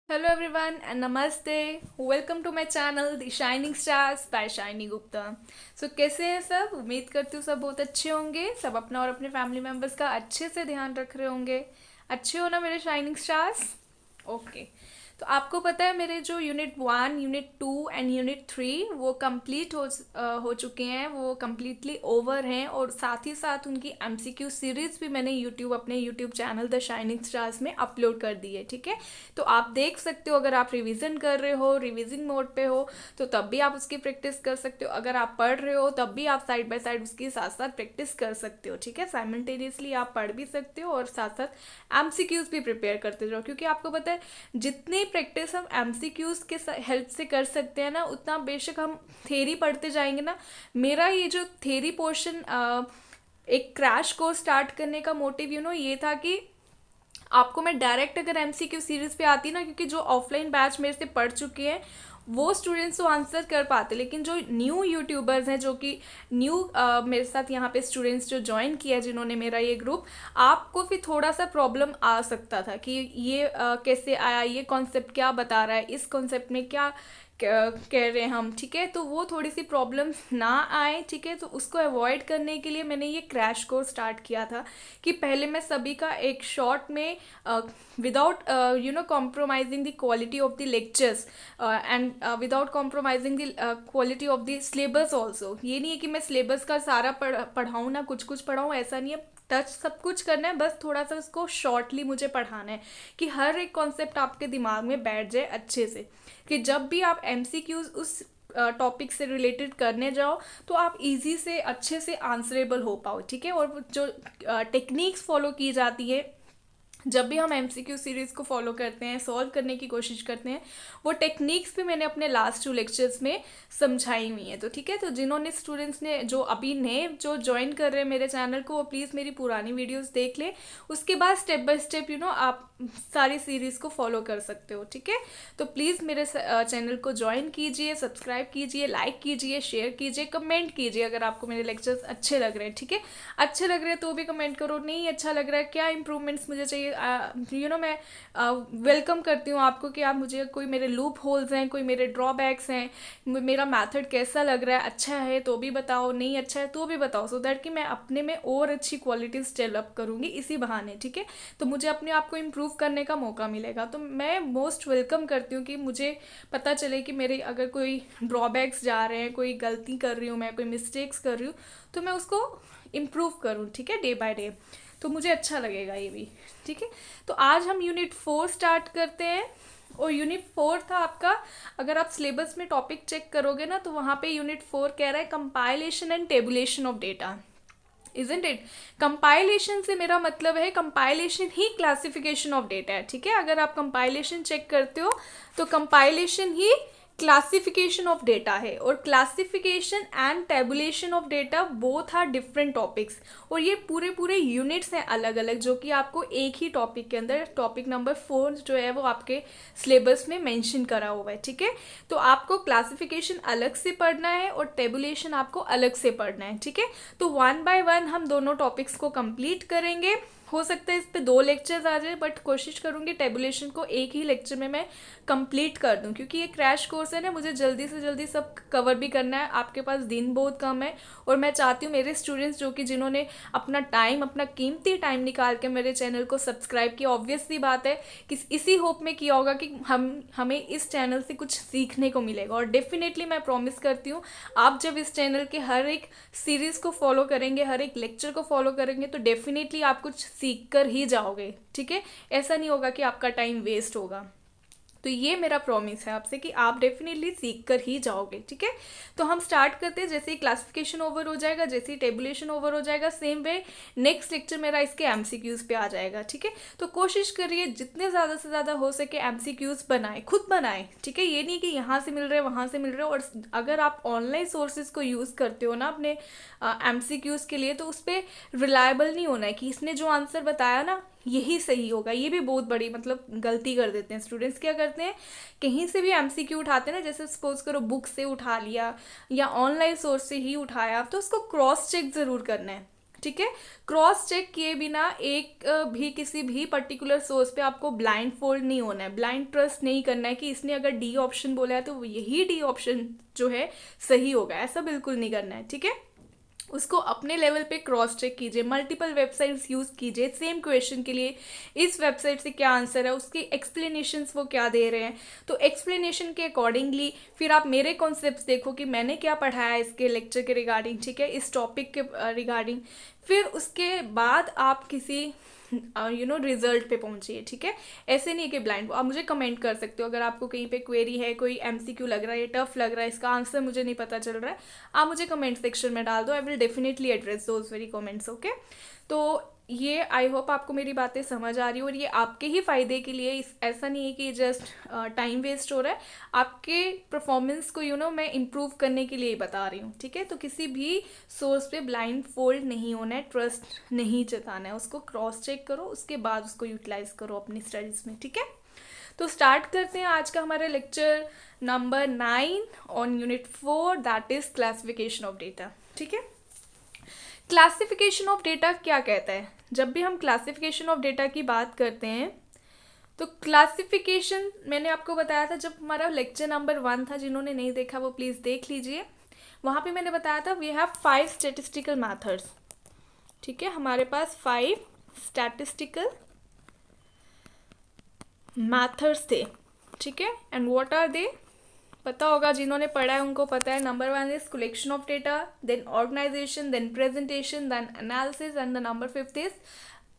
Hello everyone and namaste. Welcome to my channel The Shining Stars by Shiny Gupta. कैसे हैं सब? उम्मीद करती हूँ सब बहुत अच्छे होंगे। सब अपना और अपने फैमिली मेम्बर्स का अच्छे से ध्यान रख रहे होंगे। अच्छे हो ना मेरे शाइनिंग स्टार्स? ओके। तो आपको पता है मेरे जो यूनिट 1, यूनिट 2 एंड यूनिट 3 वो कंप्लीट हो चुके हैं, वो कम्प्लीटली ओवर हैं। और साथ ही साथ उनकी एमसीक्यू सीरीज़ भी मैंने अपने YouTube channel the shining stars में अपलोड कर दी है। ठीक है, तो आप देख सकते हो। अगर आप रिवीजन कर रहे हो, रिवीजिंग मोड पे हो, तो तब भी आप उसकी प्रैक्टिस कर सकते हो। अगर आप पढ़ रहे हो तब भी आप साइड बाय साइड उसके साथ साथ प्रैक्टिस कर सकते हो। ठीक है, साइमल्टेनियसली आप पढ़ भी सकते हो और साथ साथ एमसीक्यूज भी प्रिपेयर करते जाओ। क्योंकि आपको पता है जितनी प्रैक्टिस हम एमसीक्यूज के हेल्प से कर सकते हैं ना, उतना बेशक हम थेरी पढ़ते जाएंगे ना। मेरा ये जो थेरी पोर्शन एक क्रैश कोर्स स्टार्ट करने का मोटिव ये था कि आपको मैं डायरेक्ट अगर एमसीक्यू सीरीज पे आती ना, क्योंकि जो ऑफलाइन बैच मेरे से पढ़ चुके हैं वो स्टूडेंट्स तो आंसर कर पाते, लेकिन जो न्यू यूट्यूबर्स हैं, जो कि न्यू मेरे साथ यहाँ पे स्टूडेंट्स जो ज्वाइन किया जिन्होंने मेरा ये ग्रुप, आपको फिर थोड़ा सा प्रॉब्लम आ सकता था कि ये कैसे आया, ये कॉन्सेप्ट क्या बता रहा है, इस कॉन्सेप्ट में क्या कह रहे हैं हम। ठीक है, तो वो थोड़ी सी प्रॉब्लम्स ना आए। ठीक है, तो उसको अवॉइड करने के लिए मैंने ये क्रैश कोर्स स्टार्ट किया था कि पहले मैं सभी का एक शॉर्ट में without compromising the quality of the lectures and without compromising the quality of the syllabus also. ये नहीं है कि मैं सिलेबस का सारा पढ़ाऊँ ना, कुछ कुछ पढ़ाऊँ, ऐसा नहीं है। टच सब कुछ करना है, बस थोड़ा सा उसको शॉर्टली मुझे पढ़ाना है कि हर एक कॉन्सेप्ट आपके दिमाग में बैठ जाए अच्छे से, कि जब भी आप एमसीक्यूज उस टॉपिक से रिलेटेड करने जाओ तो आप इजी से अच्छे से आंसरेबल हो पाओ। ठीक है, और जो टेक्निक्स फॉलो की जाती है जब भी हम एमसीक्यू सीरीज़ को फॉलो करते हैं, सॉल्व करने की कोशिश करते हैं, वो टेक्निक्स भी मैंने अपने लास्ट 2 लेक्चर्स में समझाई हुई हैं। तो ठीक है, तो जिन्होंने स्टूडेंट्स ने जो अभी नए जो ज्वाइन कर रहे हैं मेरे चैनल को, वो प्लीज़ मेरी पुरानी वीडियोस देख लें। उसके बाद स्टेप बाय स्टेप आप सारी सीरीज़ को फॉलो कर सकते हो। ठीक है, तो प्लीज़ मेरे चैनल को ज्वाइन कीजिए, सब्सक्राइब कीजिए, लाइक कीजिए, शेयर कीजिए, कमेंट कीजिए अगर आपको मेरे लेक्चर्स अच्छे लग रहे हैं। ठीक है, अच्छे लग रहे हैं तो भी कमेंट करो, नहीं अच्छा लग रहा है, क्या इंप्रूवमेंट्स मुझे चाहिए, मैं वेलकम करती हूँ आपको कि आप मुझे, कोई मेरे लूप होल्स हैं, कोई मेरे ड्रॉबैक्स हैं, मेरा मेथड कैसा लग रहा है, अच्छा है तो भी बताओ, नहीं अच्छा है तो भी बताओ, सो दैट कि मैं अपने में और अच्छी क्वालिटीज़ डेवलप करूँगी इसी बहाने। ठीक है, तो मुझे अपने आप को इम्प्रूव करने का मौका मिलेगा। तो मैं मोस्ट वेलकम करती हूँ कि मुझे पता चले कि मेरे अगर कोई ड्रॉबैक्स जा रहे हैं, कोई गलती कर रही हूँ मैं, कोई मिस्टेक्स कर रही हूँ, तो मैं उसको इम्प्रूव करूँ। ठीक है, डे बाय डे, तो मुझे अच्छा लगेगा ये भी। ठीक है, तो आज हम यूनिट 4 स्टार्ट करते हैं। और यूनिट 4 था आपका, अगर आप सिलेबस में टॉपिक चेक करोगे ना, तो वहाँ पे यूनिट 4 कह रहा है compilation and tabulation of data. Isn't it? Compilation से मेरा मतलब है, कंपाइलेशन ही क्लासिफिकेशन ऑफ डेटा है। ठीक है, अगर आप कंपाइलेशन चेक करते हो तो कंपाइलेशन ही क्लासिफिकेशन ऑफ डेटा है, और classification and tabulation of data both are different topics. और ये पूरे पूरे यूनिट्स हैं अलग अलग, जो कि आपको एक ही टॉपिक के अंदर, टॉपिक नंबर 4 जो है वो आपके सिलेबस में मेंशन करा हुआ है। ठीक है, तो आपको क्लासिफिकेशन अलग से पढ़ना है और टेबुलेशन आपको अलग से पढ़ना है। ठीक है, तो 1 बाय 1 हम दोनों टॉपिक्स को कंप्लीट करेंगे। हो सकता है इस पे 2 लेक्चर्स आ जाए, बट कोशिश करूँगी टेबुलेशन को एक ही लेक्चर में मैं कंप्लीट कर दूँ, क्योंकि ये क्रैश कोर्स है ना, मुझे जल्दी से जल्दी सब कवर भी करना है। आपके पास दिन बहुत कम है, और मैं चाहती हूँ मेरे स्टूडेंट्स जो कि जिन्होंने अपना टाइम, अपना कीमती टाइम निकाल के मेरे चैनल को सब्सक्राइब किया, ऑब्वियस सी बात है कि इसी होप में किया होगा कि हमें इस चैनल से कुछ सीखने को मिलेगा। और डेफिनेटली मैं प्रॉमिस करती हूँ, आप जब इस चैनल के हर एक सीरीज़ को फॉलो करेंगे, हर एक लेक्चर को फॉलो करेंगे, तो डेफिनेटली आप कुछ सीख कर ही जाओगे। ठीक है, ऐसा नहीं होगा कि आपका टाइम वेस्ट होगा। तो ये मेरा प्रॉमिस है आपसे कि आप डेफिनेटली सीख कर ही जाओगे। ठीक है, तो हम स्टार्ट करते हैं। जैसे ही क्लासिफिकेशन ओवर हो जाएगा, जैसे ही टेबुलेशन ओवर हो जाएगा, सेम वे नेक्स्ट लेक्चर मेरा इसके एमसीक्यूज पे आ जाएगा। ठीक है, तो कोशिश करिए जितने ज़्यादा से ज़्यादा हो सके एमसीक्यूज बनाए, खुद बनाए। ठीक है, ये नहीं कि यहाँ से मिल रहे वहाँ से मिल रहे। और अगर आप ऑनलाइन सोर्सेज को यूज़ करते हो ना अपने एमसीक्यूज के लिए, तो उस पर रिलायबल नहीं होना है कि इसने जो आंसर बताया ना यही सही होगा। ये भी बहुत बड़ी मतलब गलती कर देते हैं स्टूडेंट्स। क्या करते हैं, कहीं से भी एमसीक्यू उठाते हैं ना, जैसे सपोज करो बुक से उठा लिया या ऑनलाइन सोर्स से ही उठाया, तो उसको क्रॉस चेक ज़रूर करना है। ठीक है। क्रॉस चेक किए बिना एक भी किसी भी पर्टिकुलर सोर्स पे आपको ब्लाइंड फोल्ड नहीं होना है, ब्लाइंड ट्रस्ट नहीं करना है कि इसने अगर डी ऑप्शन बोला है तो यही डी ऑप्शन जो है सही होगा, ऐसा बिल्कुल नहीं करना है, ठीक है। उसको अपने लेवल पे क्रॉस चेक कीजिए, मल्टीपल वेबसाइट्स यूज़ कीजिए सेम क्वेश्चन के लिए, इस वेबसाइट से क्या आंसर है, उसकी एक्सप्लेनेशंस वो क्या दे रहे हैं, तो एक्सप्लेनेशन के अकॉर्डिंगली फिर आप मेरे कॉन्सेप्ट्स देखो कि मैंने क्या पढ़ाया इसके लेक्चर के रिगार्डिंग, ठीक है, इस टॉपिक के रिगार्डिंग, फिर उसके बाद आप किसी रिजल्ट पे पहुंचिए, ठीक है। ऐसे नहीं कि ब्लाइंड, आप मुझे कमेंट कर सकते हो अगर आपको कहीं पे क्वेरी है, कोई एमसीक्यू लग रहा है, टफ लग रहा है, इसका आंसर मुझे नहीं पता चल रहा है, आप मुझे कमेंट सेक्शन में डाल दो, I will definitely address those very comments, okay. तो ये आई होप आपको मेरी बातें समझ आ रही हो और ये आपके ही फ़ायदे के लिए, ऐसा नहीं है कि जस्ट टाइम वेस्ट हो रहा है, आपके परफॉर्मेंस को मैं इम्प्रूव करने के लिए ही बता रही हूँ, ठीक है। तो किसी भी सोर्स पे ब्लाइंड फोल्ड नहीं होना है, ट्रस्ट नहीं जताना है, उसको क्रॉस चेक करो, उसके बाद उसको यूटिलाइज करो अपनी स्टडीज़ में, ठीक है। तो स्टार्ट करते हैं आज का हमारा lecture number 9 on unit 4, that is classification of data, ठीक है। क्लासिफिकेशन ऑफ डेटा क्या कहता है? जब भी हम क्लासिफिकेशन ऑफ डेटा की बात करते हैं तो क्लासिफिकेशन मैंने आपको बताया था जब हमारा लेक्चर नंबर 1 था, जिन्होंने नहीं देखा वो प्लीज़ देख लीजिए, वहाँ पे मैंने बताया था वी हैव 5 स्टैटिस्टिकल मैथड्स, ठीक है। हमारे पास 5 स्टैटिस्टिकल मैथड्स थे, ठीक है। And what are they? पता होगा, जिन्होंने पढ़ा है उनको पता है। Number 1 is collection of data, then organisation, then presentation, then analysis, and the number 5 is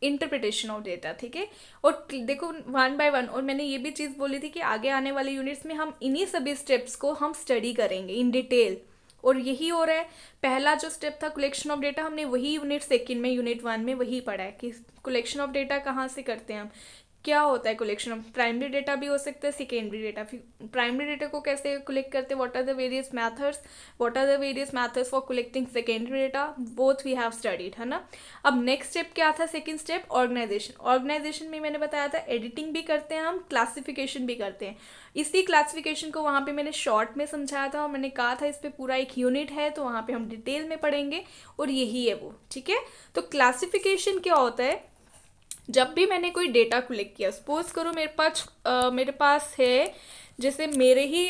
interpretation of data, ठीक है। और देखो 1 बाय 1, और मैंने ये भी चीज़ बोली थी कि आगे आने वाले यूनिट्स में हम इन्हीं सभी स्टेप्स को हम स्टडी करेंगे इन डिटेल, और यही हो रहा है। पहला जो स्टेप था कलेक्शन ऑफ डेटा, हमने वही यूनिट 2 में, यूनिट 1 में वही पढ़ा है कि कलेक्शन ऑफ डेटा कहाँ से करते हैं हम, क्या होता है कलेक्शन ऑफ प्राइमरी डेटा भी हो सकता है, सेकेंडरी डेटा। प्राइमरी डेटा को कैसे कलेक्ट करते हैं, what are the various methods, what are the various methods for collecting secondary data, both we have studied, है ना। अब नेक्स्ट स्टेप क्या था? Second step organisation. ऑर्गेनाइजेशन में मैंने बताया था एडिटिंग भी करते हैं हम, क्लासिफिकेशन भी करते हैं। इसी क्लासिफिकेशन को वहाँ पे मैंने शॉर्ट में समझाया था और मैंने कहा था इस पर पूरा एक यूनिट है, तो वहाँ पे हम डिटेल में पढ़ेंगे, और यही है वो, ठीक है। तो क्लासिफिकेशन क्या होता है? जब भी मैंने कोई डेटा कलेक्ट किया, सपोज करो मेरे पास है, जैसे मेरे ही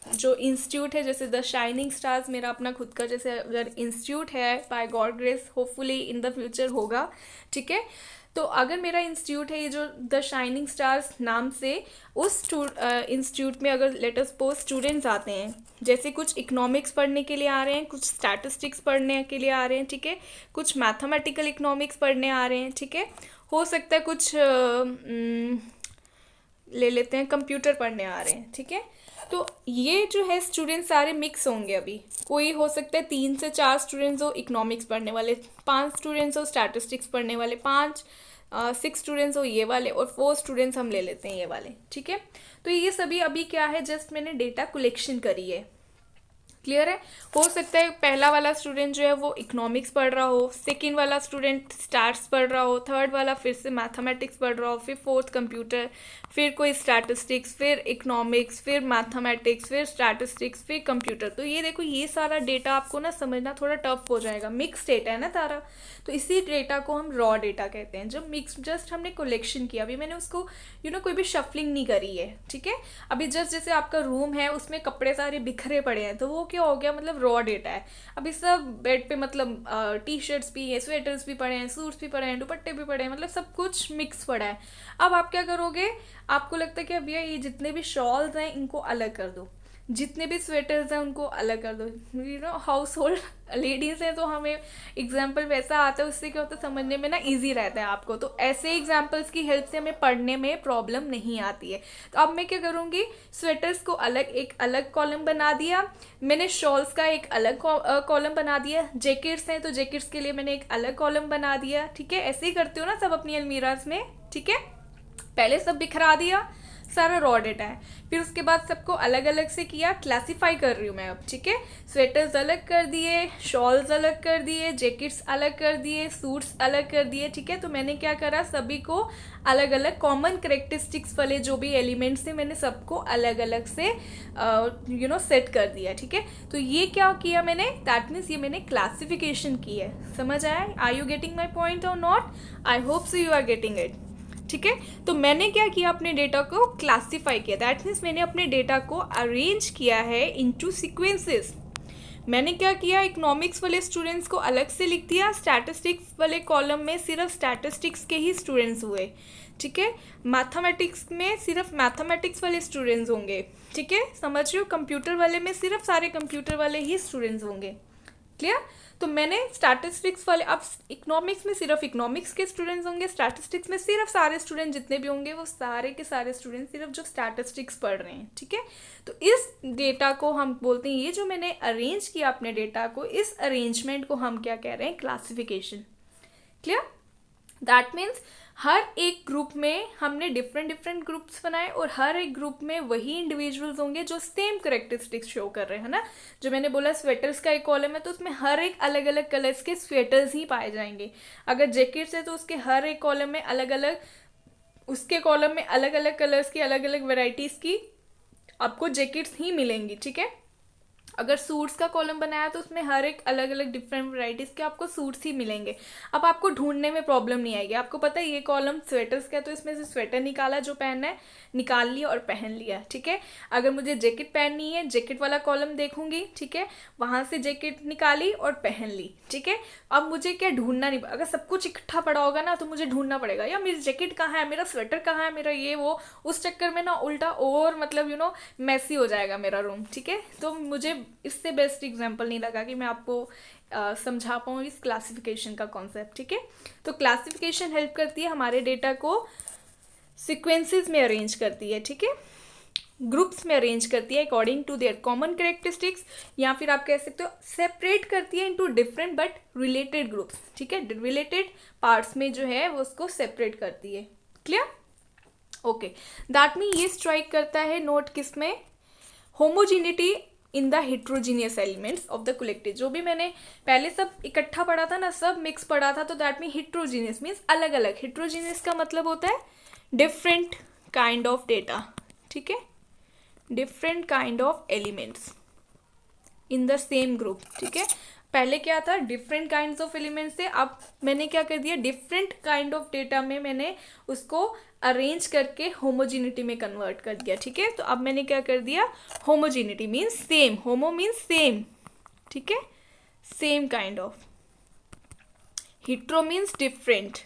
जो इंस्टीट्यूट है, जैसे द शाइनिंग स्टार्स मेरा अपना खुद का जैसे अगर इंस्टीट्यूट है, by God grace hopefully in the future होगा, ठीक है। तो अगर मेरा इंस्टीट्यूट है ये जो द शाइनिंग स्टार्स नाम से, उस इंस्टीट्यूट में अगर लेट अस सपोज स्टूडेंट्स आते हैं, जैसे कुछ इकोनॉमिक्स पढ़ने के लिए आ रहे हैं, कुछ स्टैटिस्टिक्स पढ़ने के लिए आ रहे हैं, ठीक है, कुछ मैथमेटिकल इकोनॉमिक्स पढ़ने आ रहे हैं, ठीक है, हो सकता है कुछ ले लेते हैं कंप्यूटर पढ़ने आ रहे हैं, ठीक है। तो ये जो है स्टूडेंट्स सारे मिक्स होंगे अभी, कोई हो सकता है 3 से 4 स्टूडेंट्स हो इकोनॉमिक्स पढ़ने वाले, 5 स्टूडेंट्स हो स्टैटिस्टिक्स पढ़ने वाले, 6 स्टूडेंट्स हो ये वाले, और 4 स्टूडेंट्स हम ले लेते हैं ये वाले, ठीक है। तो ये सभी अभी क्या है, जस्ट मैंने डेटा कलेक्शन करी है, क्लियर है। हो सकता है पहला वाला स्टूडेंट जो है वो इकोनॉमिक्स पढ़ रहा हो, सेकंड वाला स्टूडेंट स्टैट्स पढ़ रहा हो, थर्ड वाला फिर से मैथमेटिक्स पढ़ रहा हो, फिर फोर्थ कंप्यूटर, फिर कोई स्टैटिस्टिक्स, फिर इकोनॉमिक्स, फिर मैथमेटिक्स, फिर स्टैटिस्टिक्स, फिर कंप्यूटर। तो ये देखो, ये सारा डेटा आपको ना समझना थोड़ा टफ हो जाएगा, मिक्स डेटा है ना सारा। तो इसी डेटा को हम रॉ डेटा कहते हैं, जब मिक्स जस्ट हमने कलेक्शन किया, अभी मैंने उसको कोई भी शफलिंग नहीं करी है, ठीक है। अभी जस्ट जैसे आपका रूम है, उसमें कपड़े सारे बिखरे पड़े हैं, तो वो क्या हो गया, मतलब रॉ डेटा है। अभी सब बेड पे मतलब टी शर्ट्स भी है, स्वेटर्स भी पड़े हैं, सूट्स भी पड़े हैं, दुपट्टे भी पड़े हैं, मतलब सब कुछ मिक्स पड़ा है। अब आप क्या करोगे, आपको लगता है कि भैया ये जितने भी शॉल्स हैं इनको अलग कर दो, जितने भी स्वेटर्स हैं उनको अलग कर दो। हाउस होल्ड लेडीज़ हैं तो हमें एग्जाम्पल वैसा आता है, उससे क्या होता है समझने में ना इजी रहता है आपको। तो ऐसे एग्जाम्पल्स की हेल्प से हमें पढ़ने में प्रॉब्लम नहीं आती है। तो अब मैं क्या करूँगी, स्वेटर्स को एक अलग कॉलम बना दिया मैंने, शॉल्स का एक अलग कॉलम बना दिया, जैकेट्स हैं तो जैकेट्स के लिए मैंने एक अलग कॉलम बना दिया, ठीक है। ऐसे ही करते हो ना सब अपनी अलमीराज में, ठीक है। पहले सब बिखरा दिया, सारा रॉ डेटा है। फिर उसके बाद सबको अलग अलग से किया, क्लासीफाई कर रही हूँ मैं अब, ठीक है। स्वेटर्स अलग कर दिए, शॉल्स अलग कर दिए, जैकेट्स अलग कर दिए, सूट्स अलग कर दिए, ठीक है। तो मैंने क्या करा, सभी को अलग अलग कॉमन करेक्टरिस्टिक्स वाले जो भी एलिमेंट्स थे मैंने सबको अलग अलग से सेट कर दिया, ठीक है। तो ये क्या किया मैंने, दैट मीन्स ये मैंने क्लासिफिकेशन की है। समझ आया? Are you getting my point और not? I hope so you are getting it, ठीक है। तो मैंने क्या किया, अपने डेटा को क्लासीफाई किया, दैट मीन्स मैंने अपने डेटा को अरेंज किया है इनटू सीक्वेंसेस। मैंने क्या किया, इकोनॉमिक्स वाले स्टूडेंट्स को अलग से लिख दिया, स्टैटिस्टिक्स वाले कॉलम में सिर्फ स्टैटिस्टिक्स के ही स्टूडेंट्स हुए, ठीक है। मैथमेटिक्स में सिर्फ मैथमेटिक्स वाले स्टूडेंट्स होंगे, ठीक है, समझ रहे हो। कंप्यूटर वाले में सिर्फ सारे कंप्यूटर वाले ही स्टूडेंट्स होंगे, क्लियर। तो मैंने स्टैटिस्टिक्स वाले, अब इकोनॉमिक्स में सिर्फ इकोनॉमिक्स के स्टूडेंट्स होंगे, स्टैटिस्टिक्स में सिर्फ सारे स्टूडेंट जितने भी होंगे वो सारे के सारे स्टूडेंट सिर्फ जो स्टैटिस्टिक्स पढ़ रहे हैं, ठीक है। तो इस डेटा को हम बोलते हैं, ये जो मैंने अरेंज किया अपने डेटा को, इस अरेंजमेंट को हम क्या कह रहे हैं, क्लासिफिकेशन, क्लियर। दैट मीन्स हर एक ग्रुप में हमने डिफरेंट डिफरेंट ग्रुप्स बनाए और हर एक ग्रुप में वही इंडिविजुअल्स होंगे जो सेम करेक्टरिस्टिक्स शो कर रहे हैं ना। जो मैंने बोला स्वेटर्स का एक कॉलम है तो उसमें हर एक अलग अलग कलर्स के स्वेटर्स ही पाए जाएंगे। अगर जैकेट्स है तो उसके हर एक कॉलम में अलग अलग, उसके कॉलम में अलग अलग कलर्स की अलग अलग वेराइटीज़ की आपको जैकेट्स ही मिलेंगी, ठीक है। अगर सूट्स का कॉलम बनाया तो उसमें हर एक अलग अलग डिफरेंट वैराइटीज़ के आपको सूट्स ही मिलेंगे। अब आपको ढूंढने में प्रॉब्लम नहीं आएगी, आपको पता है ये कॉलम स्वेटर्स का है तो इसमें से स्वेटर निकाला, जो पहनना है निकाल लिया और पहन लिया, ठीक है। अगर मुझे जैकेट पहननी है, जैकेट वाला कॉलम देखूंगी, ठीक है, वहाँ से जैकेट निकाली और पहन ली, ठीक है। अब मुझे क्या ढूंढना नहीं, अगर सब कुछ इकट्ठा पड़ा होगा ना तो मुझे ढूंढना पड़ेगा, यार मेरी जैकेट कहाँ है, मेरा स्वेटर कहाँ है, मेरा ये वो, उस चक्कर में ना उल्टा और मतलब मैसी हो जाएगा मेरा रूम, ठीक है। तो मुझे इससे बेस्ट एग्जाम्पल नहीं लगा कि मैं आपको समझा पाऊँ इस क्लासिफिकेशन का कॉन्सेप्ट, ठीक है। तो क्लासिफिकेशन हेल्प करती है हमारे डेटा को सीक्वेंसेस में अरेंज करती है, ठीक है, ग्रुप्स में अरेंज करती है according to their common characteristics, या फिर आप कह सकते हो सेपरेट करती है into different but related groups, ठीक है। रिलेटेड पार्ट्स में जो है वो उसको सेपरेट करती है, क्लियर, ओके। दैट मीन ये स्ट्राइक करता है नोट किस में, homogeneity in the heterogeneous elements of the collective. जो भी मैंने पहले सब इकट्ठा पढ़ा था ना, सब मिक्स पढ़ा था, तो दैट मीन हेट्रोजीनियस मीन्स अलग अलग। हेट्रोजीनियस का मतलब होता है डिफरेंट काइंड ऑफ डेटा, ठीक है, different kind of elements in the same group, ठीक है। पहले क्या था, डिफरेंट काइंड्स ऑफ एलिमेंट्स थे, अब मैंने क्या कर दिया, डिफरेंट काइंड ऑफ डेटा में मैंने उसको अरेंज करके होमोजीनिटी में कन्वर्ट कर दिया, ठीक है। तो अब मैंने क्या कर दिया, होमोजीनिटी मीन्स सेम, होमो मीन्स सेम, ठीक है, same kind of, hetero means different,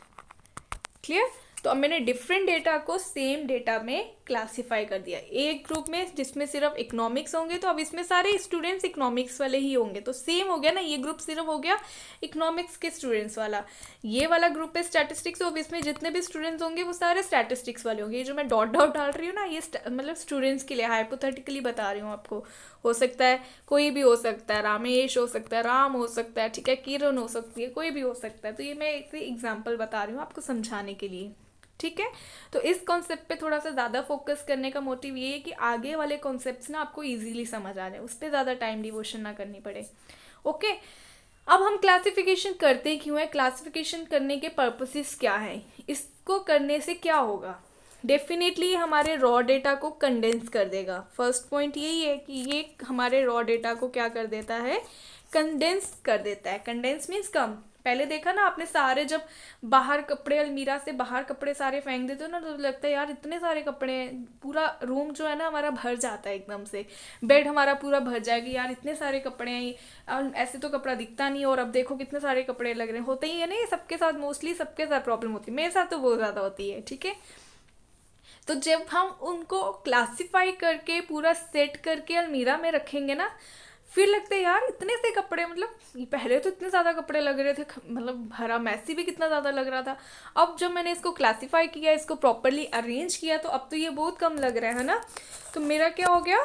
clear. तो अब मैंने डिफरेंट डेटा को सेम डेटा में क्लासीफाई कर दिया। एक ग्रुप में जिसमें सिर्फ इकोनॉमिक्स होंगे तो अब इसमें सारे स्टूडेंट्स इकोनॉमिक्स वाले ही होंगे, तो सेम हो गया ना, ये ग्रुप सिर्फ हो गया इकोनॉमिक्स के स्टूडेंट्स वाला। ये वाला ग्रुप है स्टैटिस्टिक्स, तो अब इसमें जितने भी स्टूडेंट्स होंगे वो सारे स्टैटिस्टिक्स वाले होंगे। ये जो मैं डॉट डॉट डाल रही हूँ ना, ये मतलब स्टूडेंट्स के लिए हाइपोथेटिकली बता रही हूँ आपको। हो सकता है कोई भी हो सकता है, रामेश हो सकता है, राम हो सकता है, ठीक है, किरण हो सकती है, कोई भी हो सकता है। तो ये मैं एक एग्जाम्पल बता रही हूँ आपको समझाने के लिए, ठीक है। तो इस कॉन्सेप्ट पे थोड़ा सा ज़्यादा फोकस करने का मोटिव ये है कि आगे वाले कॉन्सेप्ट्स ना आपको इजीली समझ आ जाए, उस पर ज़्यादा टाइम डिवोशन ना करनी पड़े, ओके। अब हम क्लासिफिकेशन करते क्यों है, क्लासिफिकेशन करने के पर्पसेस क्या है, इसको करने से क्या होगा, डेफिनेटली हमारे रॉ डेटा को कंडेंस कर देगा। फर्स्ट पॉइंट यही है कि ये हमारे रॉ डेटा को क्या कर देता है, कंडेंस कर देता है। कंडेंस मीन्स कम। पहले देखा ना आपने, सारे जब बाहर कपड़े, अलमीरा से बाहर कपड़े सारे फेंक देते हो ना तो लगता है यार इतने सारे कपड़े हैं, पूरा रूम जो है ना हमारा भर जाता है एकदम से, बेड हमारा पूरा भर जाएगी, यार इतने सारे कपड़े हैं, ऐसे तो कपड़ा दिखता नहीं और अब देखो कितने सारे कपड़े लग रहे हैं। होते ही है ना, ये सबके साथ, मोस्टली सबके साथ प्रॉब्लम होती है, मेरे साथ तो बहुत ज़्यादा होती है, ठीक है। तो जब हम उनको क्लासीफाई करके पूरा सेट करके अलमीरा में रखेंगे ना, फिर लगता है यार इतने से कपड़े, मतलब पहले तो इतने ज़्यादा कपड़े लग रहे थे, मतलब भरा मैसी भी कितना ज़्यादा लग रहा था। अब जब मैंने इसको क्लासीफाई किया, इसको प्रॉपरली अरेंज किया, तो अब तो ये बहुत कम लग रहा है ना। तो मेरा क्या हो गया,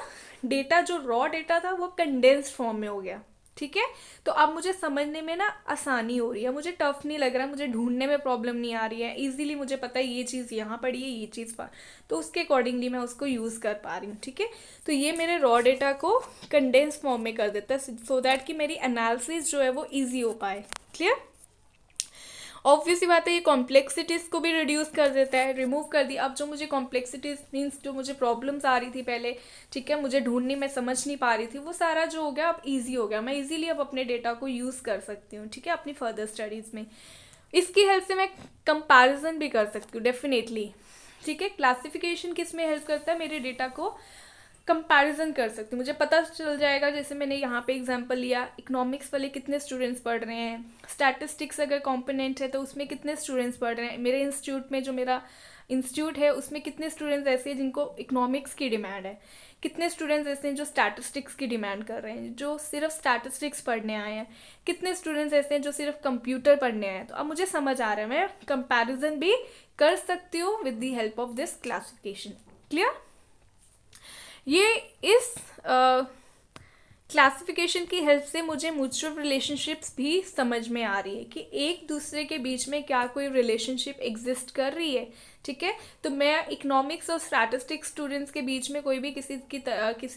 डेटा जो रॉ डेटा था वो कंडेंस्ड फॉर्म में हो गया, ठीक है। तो अब मुझे समझने में ना आसानी हो रही है, मुझे टफ नहीं लग रहा, मुझे ढूंढने में प्रॉब्लम नहीं आ रही है, इजीली मुझे पता है ये चीज़ यहाँ पड़ी है, ये चीज़ पर, तो उसके अकॉर्डिंगली मैं उसको यूज़ कर पा रही हूँ। ठीक है, तो ये मेरे रॉ डेटा को कंडेंस फॉर्म में कर देता है सो दैट कि मेरी एनालिसिस जो है वो ईजी हो पाए। क्लियर? ऑब्वियस ही बात है, ये कॉम्प्लेक्सिटीज़ को भी रिड्यूस कर देता है, रिमूव कर दी। अब जो मुझे कॉम्प्लेक्सिटीज़ मीन्स जो मुझे प्रॉब्लम्स आ रही थी पहले, ठीक है, मुझे ढूंढनी मैं समझ नहीं पा रही थी, वो सारा जो हो गया अब इजी हो गया, मैं इजीली अब अपने डेटा को यूज़ कर सकती हूँ। ठीक है, अपनी फर्दर स्टडीज़ में इसकी हेल्प से मैं कंपैरिजन भी कर सकती हूँ डेफिनेटली। ठीक है, क्लासिफिकेशन किस में हेल्प करता है, मेरे डेटा को कंपैरिजन कर सकती हूँ, मुझे पता चल जाएगा। जैसे मैंने यहाँ पे एग्जांपल लिया, इकोनॉमिक्स वाले कितने स्टूडेंट्स पढ़ रहे हैं, स्टैटिस्टिक्स अगर कंपोनेंट है तो उसमें कितने स्टूडेंट्स पढ़ रहे हैं, मेरे इंस्टीट्यूट में जो मेरा इंस्टीट्यूट है उसमें कितने स्टूडेंट्स ऐसे हैं जिनको इकोनॉमिक्स की डिमांड है, कितने स्टूडेंट्स ऐसे हैं जो स्टैटिस्टिक्स की डिमांड कर रहे हैं, जो सिर्फ स्टैटिस्टिक्स पढ़ने आए हैं, कितने स्टूडेंट्स ऐसे हैं जो सिर्फ कंप्यूटर पढ़ने आए हैं। तो अब मुझे समझ आ रहा है, मैं कंपैरिजन भी कर सकती हूँ with the help of this classification. Clear? ये इस क्लासिफिकेशन की हेल्प से मुझे म्यूचुअल रिलेशनशिप्स भी समझ में आ रही है कि एक दूसरे के बीच में क्या कोई रिलेशनशिप एग्जिस्ट कर रही है। ठीक है, तो मैं इकोनॉमिक्स और स्टैटिस्टिक्स स्टूडेंट्स के बीच में कोई भी किसी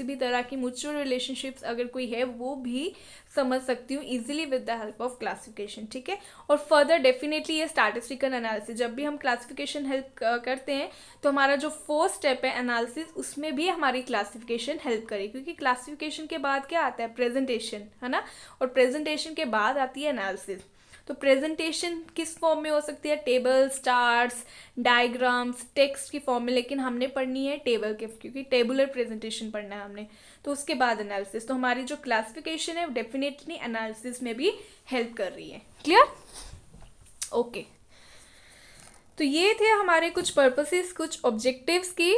भी तरह की म्यूचुअल रिलेशनशिप्स अगर कोई है वो भी समझ सकती हूँ easily with the help of classification. ठीक है, और फर्दर डेफिनेटली ये स्टैटिस्टिकल एनालिसिस, जब भी हम क्लासिफिकेशन हेल्प करते हैं तो हमारा जो फोर्थ स्टेप है एनालिसिस, उसमें भी हमारी क्लासिफिकेशन हेल्प करेगी, क्योंकि क्लासिफिकेशन के बाद क्या आता है, प्रेजेंटेशन, है ना, और प्रेजेंटेशन के बाद आती है एनालिसिस। तो प्रेजेंटेशन किस फॉर्म में हो सकती है, टेबल्स, चार्ट्स, डायग्राम्स, टेक्स्ट की फॉर्म में, लेकिन हमने पढ़नी है टेबल के, क्योंकि टेबुलर प्रेजेंटेशन पढ़ना है हमने। तो उसके बाद एनालिसिस, तो हमारी जो क्लासिफिकेशन है डेफिनेटली एनालिसिस में भी हेल्प कर रही है। क्लियर? ओके, तो ये थे हमारे कुछ पर्पसेस, कुछ ऑब्जेक्टिव्स की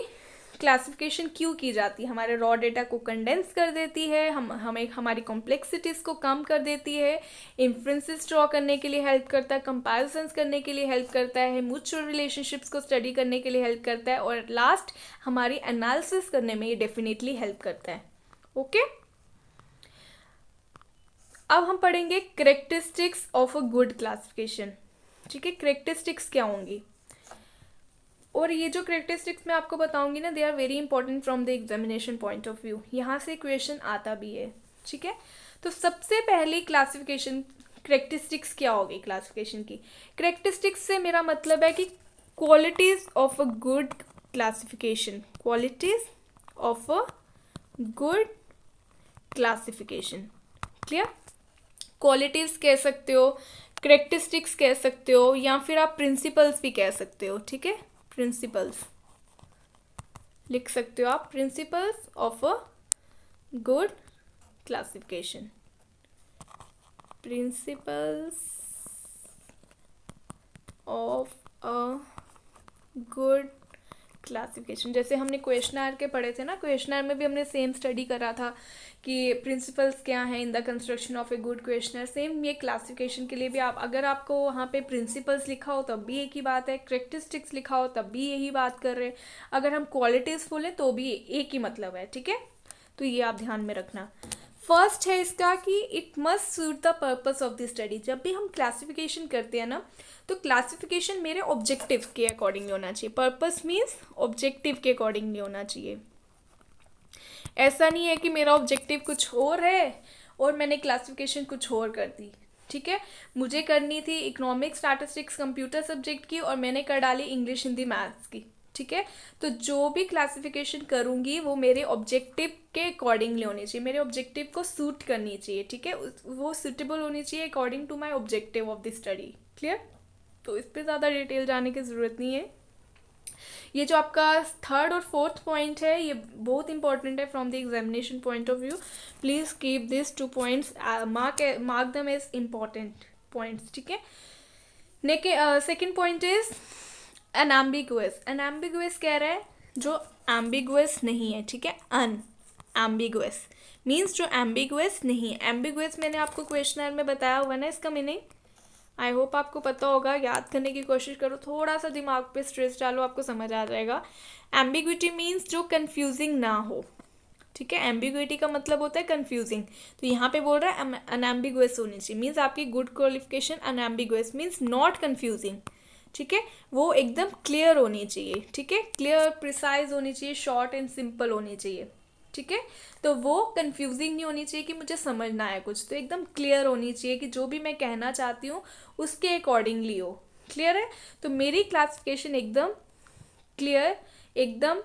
क्लासिफिकेशन क्यों की जाती है। हमारे रॉ डेटा को कंडेंस कर देती है, हमें हमारी कॉम्प्लेक्सिटीज़ को कम कर देती है, इन्फ्रेंसेस ड्रॉ करने के लिए हेल्प करता है, कंपैरिजंस करने के लिए हेल्प करता है, म्यूचुअल रिलेशनशिप्स को स्टडी करने के लिए हेल्प करता है, और लास्ट हमारी एनालिसिस करने में ये डेफिनेटली हेल्प करता है। ओके, अब हम पढ़ेंगे characteristics of a good classification. ठीक है, कैरेक्टरिस्टिक्स क्या होंगी, और ये जो कैरेक्टरिस्टिक्स मैं आपको बताऊंगी ना, they are very important from the examination point of view, यहाँ से क्वेश्चन आता भी है। ठीक है, तो सबसे पहले क्लासिफिकेशन कैरेक्टरिस्टिक्स क्या होगी क्लासिफिकेशन की। कैरेक्टरिस्टिक्स से मेरा मतलब है कि qualities of a good classification, qualities of a good classification. Clear? Qualities कह सकते हो, कैरेक्टरिस्टिक्स कह सकते हो, या फिर आप प्रिंसिपल्स भी कह सकते हो। ठीक है, प्रिंसिपल्स लिख सकते हो आप, principles of a good classification, principles of a good classification. जैसे हमने क्वेश्चनर के पढ़े थे ना, क्वेश्चनर में भी हमने सेम स्टडी करा था कि प्रिंसिपल्स क्या हैं in the construction of a good questionnaire. Same ये क्लासिफिकेशन के लिए भी, आप अगर आपको वहाँ पे प्रिंसिपल्स लिखा हो तब भी एक ही बात है, कैरेक्टरिस्टिक्स लिखा हो तब भी यही बात कर रहे हैं, अगर हम क्वालिटीज़ बोलें तो भी एक ही मतलब है। ठीक है, तो ये आप ध्यान में रखना। फर्स्ट है इसका कि it must suit the purpose of the study. जब भी हम क्लासिफिकेशन करते हैं ना, तो क्लासिफिकेशन मेरे ऑब्जेक्टिव के अकॉर्डिंग होना चाहिए। पर्पस मीन्स ऑब्जेक्टिव के अकॉर्डिंग नहीं होना चाहिए। ऐसा नहीं है कि मेरा ऑब्जेक्टिव कुछ और है और मैंने क्लासिफिकेशन कुछ और कर दी। ठीक है, मुझे करनी थी इकोनॉमिक्स, स्टैटिस्टिक्स, कंप्यूटर सब्जेक्ट की, और मैंने कर डाली इंग्लिश, हिंदी, मैथ्स की। ठीक है, तो जो भी क्लासिफिकेशन करूँगी वो मेरे ऑब्जेक्टिव के अकॉर्डिंगली होनी चाहिए, मेरे ऑब्जेक्टिव को सूट करनी चाहिए। ठीक है, वो सूटेबल होनी चाहिए according to my objective of the study. Clear? तो इस पर ज़्यादा डिटेल जाने की ज़रूरत नहीं है। ये जो आपका थर्ड और फोर्थ पॉइंट है ये बहुत इंपॉर्टेंट है from the examination point of view. Please keep this 2 points, mark them as important points. ठीक है, second point is unambiguous. Unambiguous कह रहा है जो एम्बिगुअस नहीं है। ठीक है, अनएम्बिगुअस मीन्स जो एम्बिगुअस नहीं है। एम्बिगुअस मैंने आपको क्वेश्चनर में बताया हुआ ना इसका मीनिंग, आई होप आपको पता होगा। याद करने की कोशिश करो, थोड़ा सा दिमाग पे स्ट्रेस डालो, आपको समझ आ जाएगा। एम्बिग्विटी मीन्स जो कंफ्यूजिंग ना हो। ठीक है। एम्बिग्विटी का मतलब होता है कंफ्यूजिंग, तो यहाँ पे बोल रहा है अनएम्बिगुअस होनी चाहिए, मीन्स आपकी good qualification unambiguous means not confusing, ठीक है। वो एकदम क्लियर होनी चाहिए, ठीक है, क्लियर प्रिसाइज होनी चाहिए, शॉर्ट एंड सिंपल होनी चाहिए, ठीक है। तो वो कंफ्यूजिंग नहीं होनी चाहिए कि मुझे समझना है कुछ, तो एकदम क्लियर होनी चाहिए कि जो भी मैं कहना चाहती हूँ उसके अकॉर्डिंगली हो, क्लियर है। तो मेरी क्लासिफिकेशन एकदम क्लियर, एकदम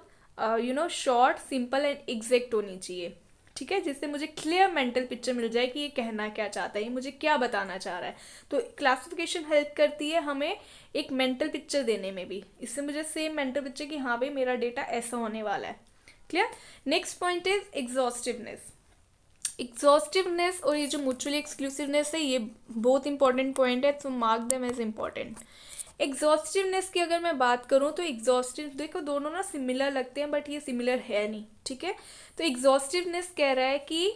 शॉर्ट, सिंपल एंड एग्जैक्ट होनी चाहिए, ठीक है, जिससे मुझे क्लियर मेंटल पिक्चर मिल जाए कि ये कहना क्या चाहता है, ये मुझे क्या बताना चाह रहा है। तो क्लासिफिकेशन हेल्प करती है हमें एक मेंटल पिक्चर देने में भी, इससे मुझे सेम मेंटल पिक्चर कि हाँ भाई मेरा डेटा ऐसा होने वाला है, clear. Next point is exhaustiveness. Exhaustiveness और ये जो म्यूचुअली एक्सक्लूसिवनेस है, ये बहुत इंपॉर्टेंट पॉइंट है, तो मार्क देम एज इंपॉर्टेंट। एग्जॉस्टिवनेस की अगर मैं बात करूँ तो एग्जॉस्टिव, देखो दोनों ना सिमिलर लगते हैं बट ये सिमिलर है नहीं, ठीक है। तो एग्जॉस्टिवनेस कह रहा है कि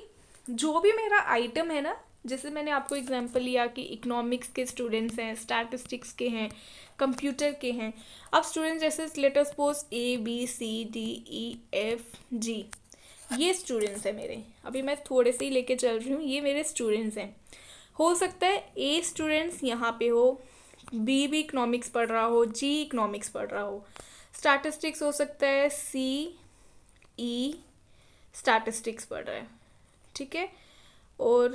जो भी मेरा आइटम है ना, जैसे मैंने आपको एग्जांपल लिया कि इकोनॉमिक्स के स्टूडेंट्स हैं, स्टैटिस्टिक्स के हैं, कंप्यूटर के हैं। अब स्टूडेंट्स जैसे लेट अस सपोज ABCDEFG, ये स्टूडेंट्स हैं मेरे, अभी मैं थोड़े से ही लेके चल रही हूँ, ये मेरे स्टूडेंट्स हैं। हो सकता है A स्टूडेंट्स यहाँ पे हो, B भी इकोनॉमिक्स पढ़ रहा हो, G इकोनॉमिक्स पढ़ रहा हो, स्टैटिस्टिक्स हो सकता है CE स्टैटिस्टिक्स पढ़ रहा है, ठीक है। और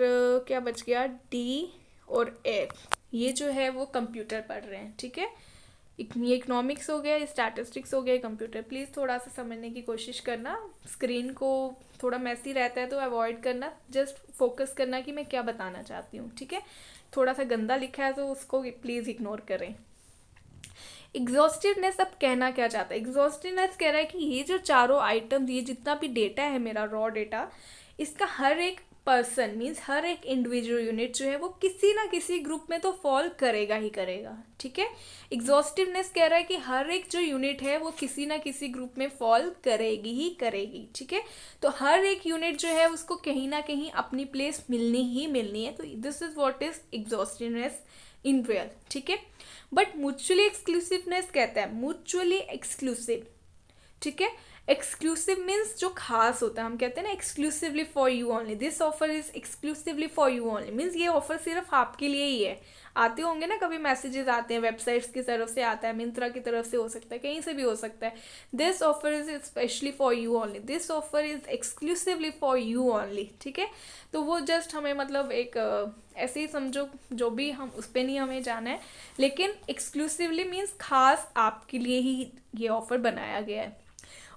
क्या बच गया, D और F, ये जो है वो कंप्यूटर पढ़ रहे हैं, ठीक है। ये इकोनॉमिक्स हो गया, स्टैटिस्टिक्स हो गया, कंप्यूटर। प्लीज़ थोड़ा सा समझने की कोशिश करना, स्क्रीन को थोड़ा मैसी रहता है तो अवॉइड करना, जस्ट फोकस करना कि मैं क्या बताना चाहती हूँ, ठीक है। थोड़ा सा गंदा लिखा है तो उसको प्लीज़ इग्नोर करें। एग्जॉस्टिवनेस अब कहना क्या चाहता है, एग्जॉस्टिवनेस कह रहा है कि ये जो चारों आइटम, ये जितना भी डेटा है मेरा रॉ डेटा, इसका हर एक पर्सन मीन्स हर एक इंडिविजुअल यूनिट जो है वो किसी ना किसी ग्रुप में तो फॉल करेगा ही करेगा, ठीक है। एग्जॉस्टिवनेस कह रहा है कि हर एक जो यूनिट है वो किसी ना किसी ग्रुप में फॉल करेगी ही करेगी, ठीक है। तो हर एक यूनिट जो है उसको कहीं ना कहीं अपनी प्लेस मिलनी ही मिलनी है, तो this is what is exhaustiveness in real, ठीक है। बट म्यूचुअली एक्सक्लूसिवनेस कहता है म्यूचुअली एक्सक्लूसिव, ठीक है। एक्सक्लूसिव मीन्स जो खास होता है, हम कहते हैं ना exclusively for you only, this offer is exclusively for you only, means ये ऑफर सिर्फ आपके लिए ही है। आते होंगे ना कभी मैसेजेस आते हैं, वेबसाइट्स की तरफ से आता है, मिंत्रा की तरफ से हो सकता है, कहीं से भी हो सकता है, this offer is specially for you only, this offer is exclusively for you only, ठीक है। तो वो जस्ट हमें मतलब एक ऐसे ही समझो, जो भी हम उस पर नहीं हमें जाना है, लेकिन एक्सक्लूसिवली मीन्स खास आपके लिए ही ये ऑफर बनाया गया है।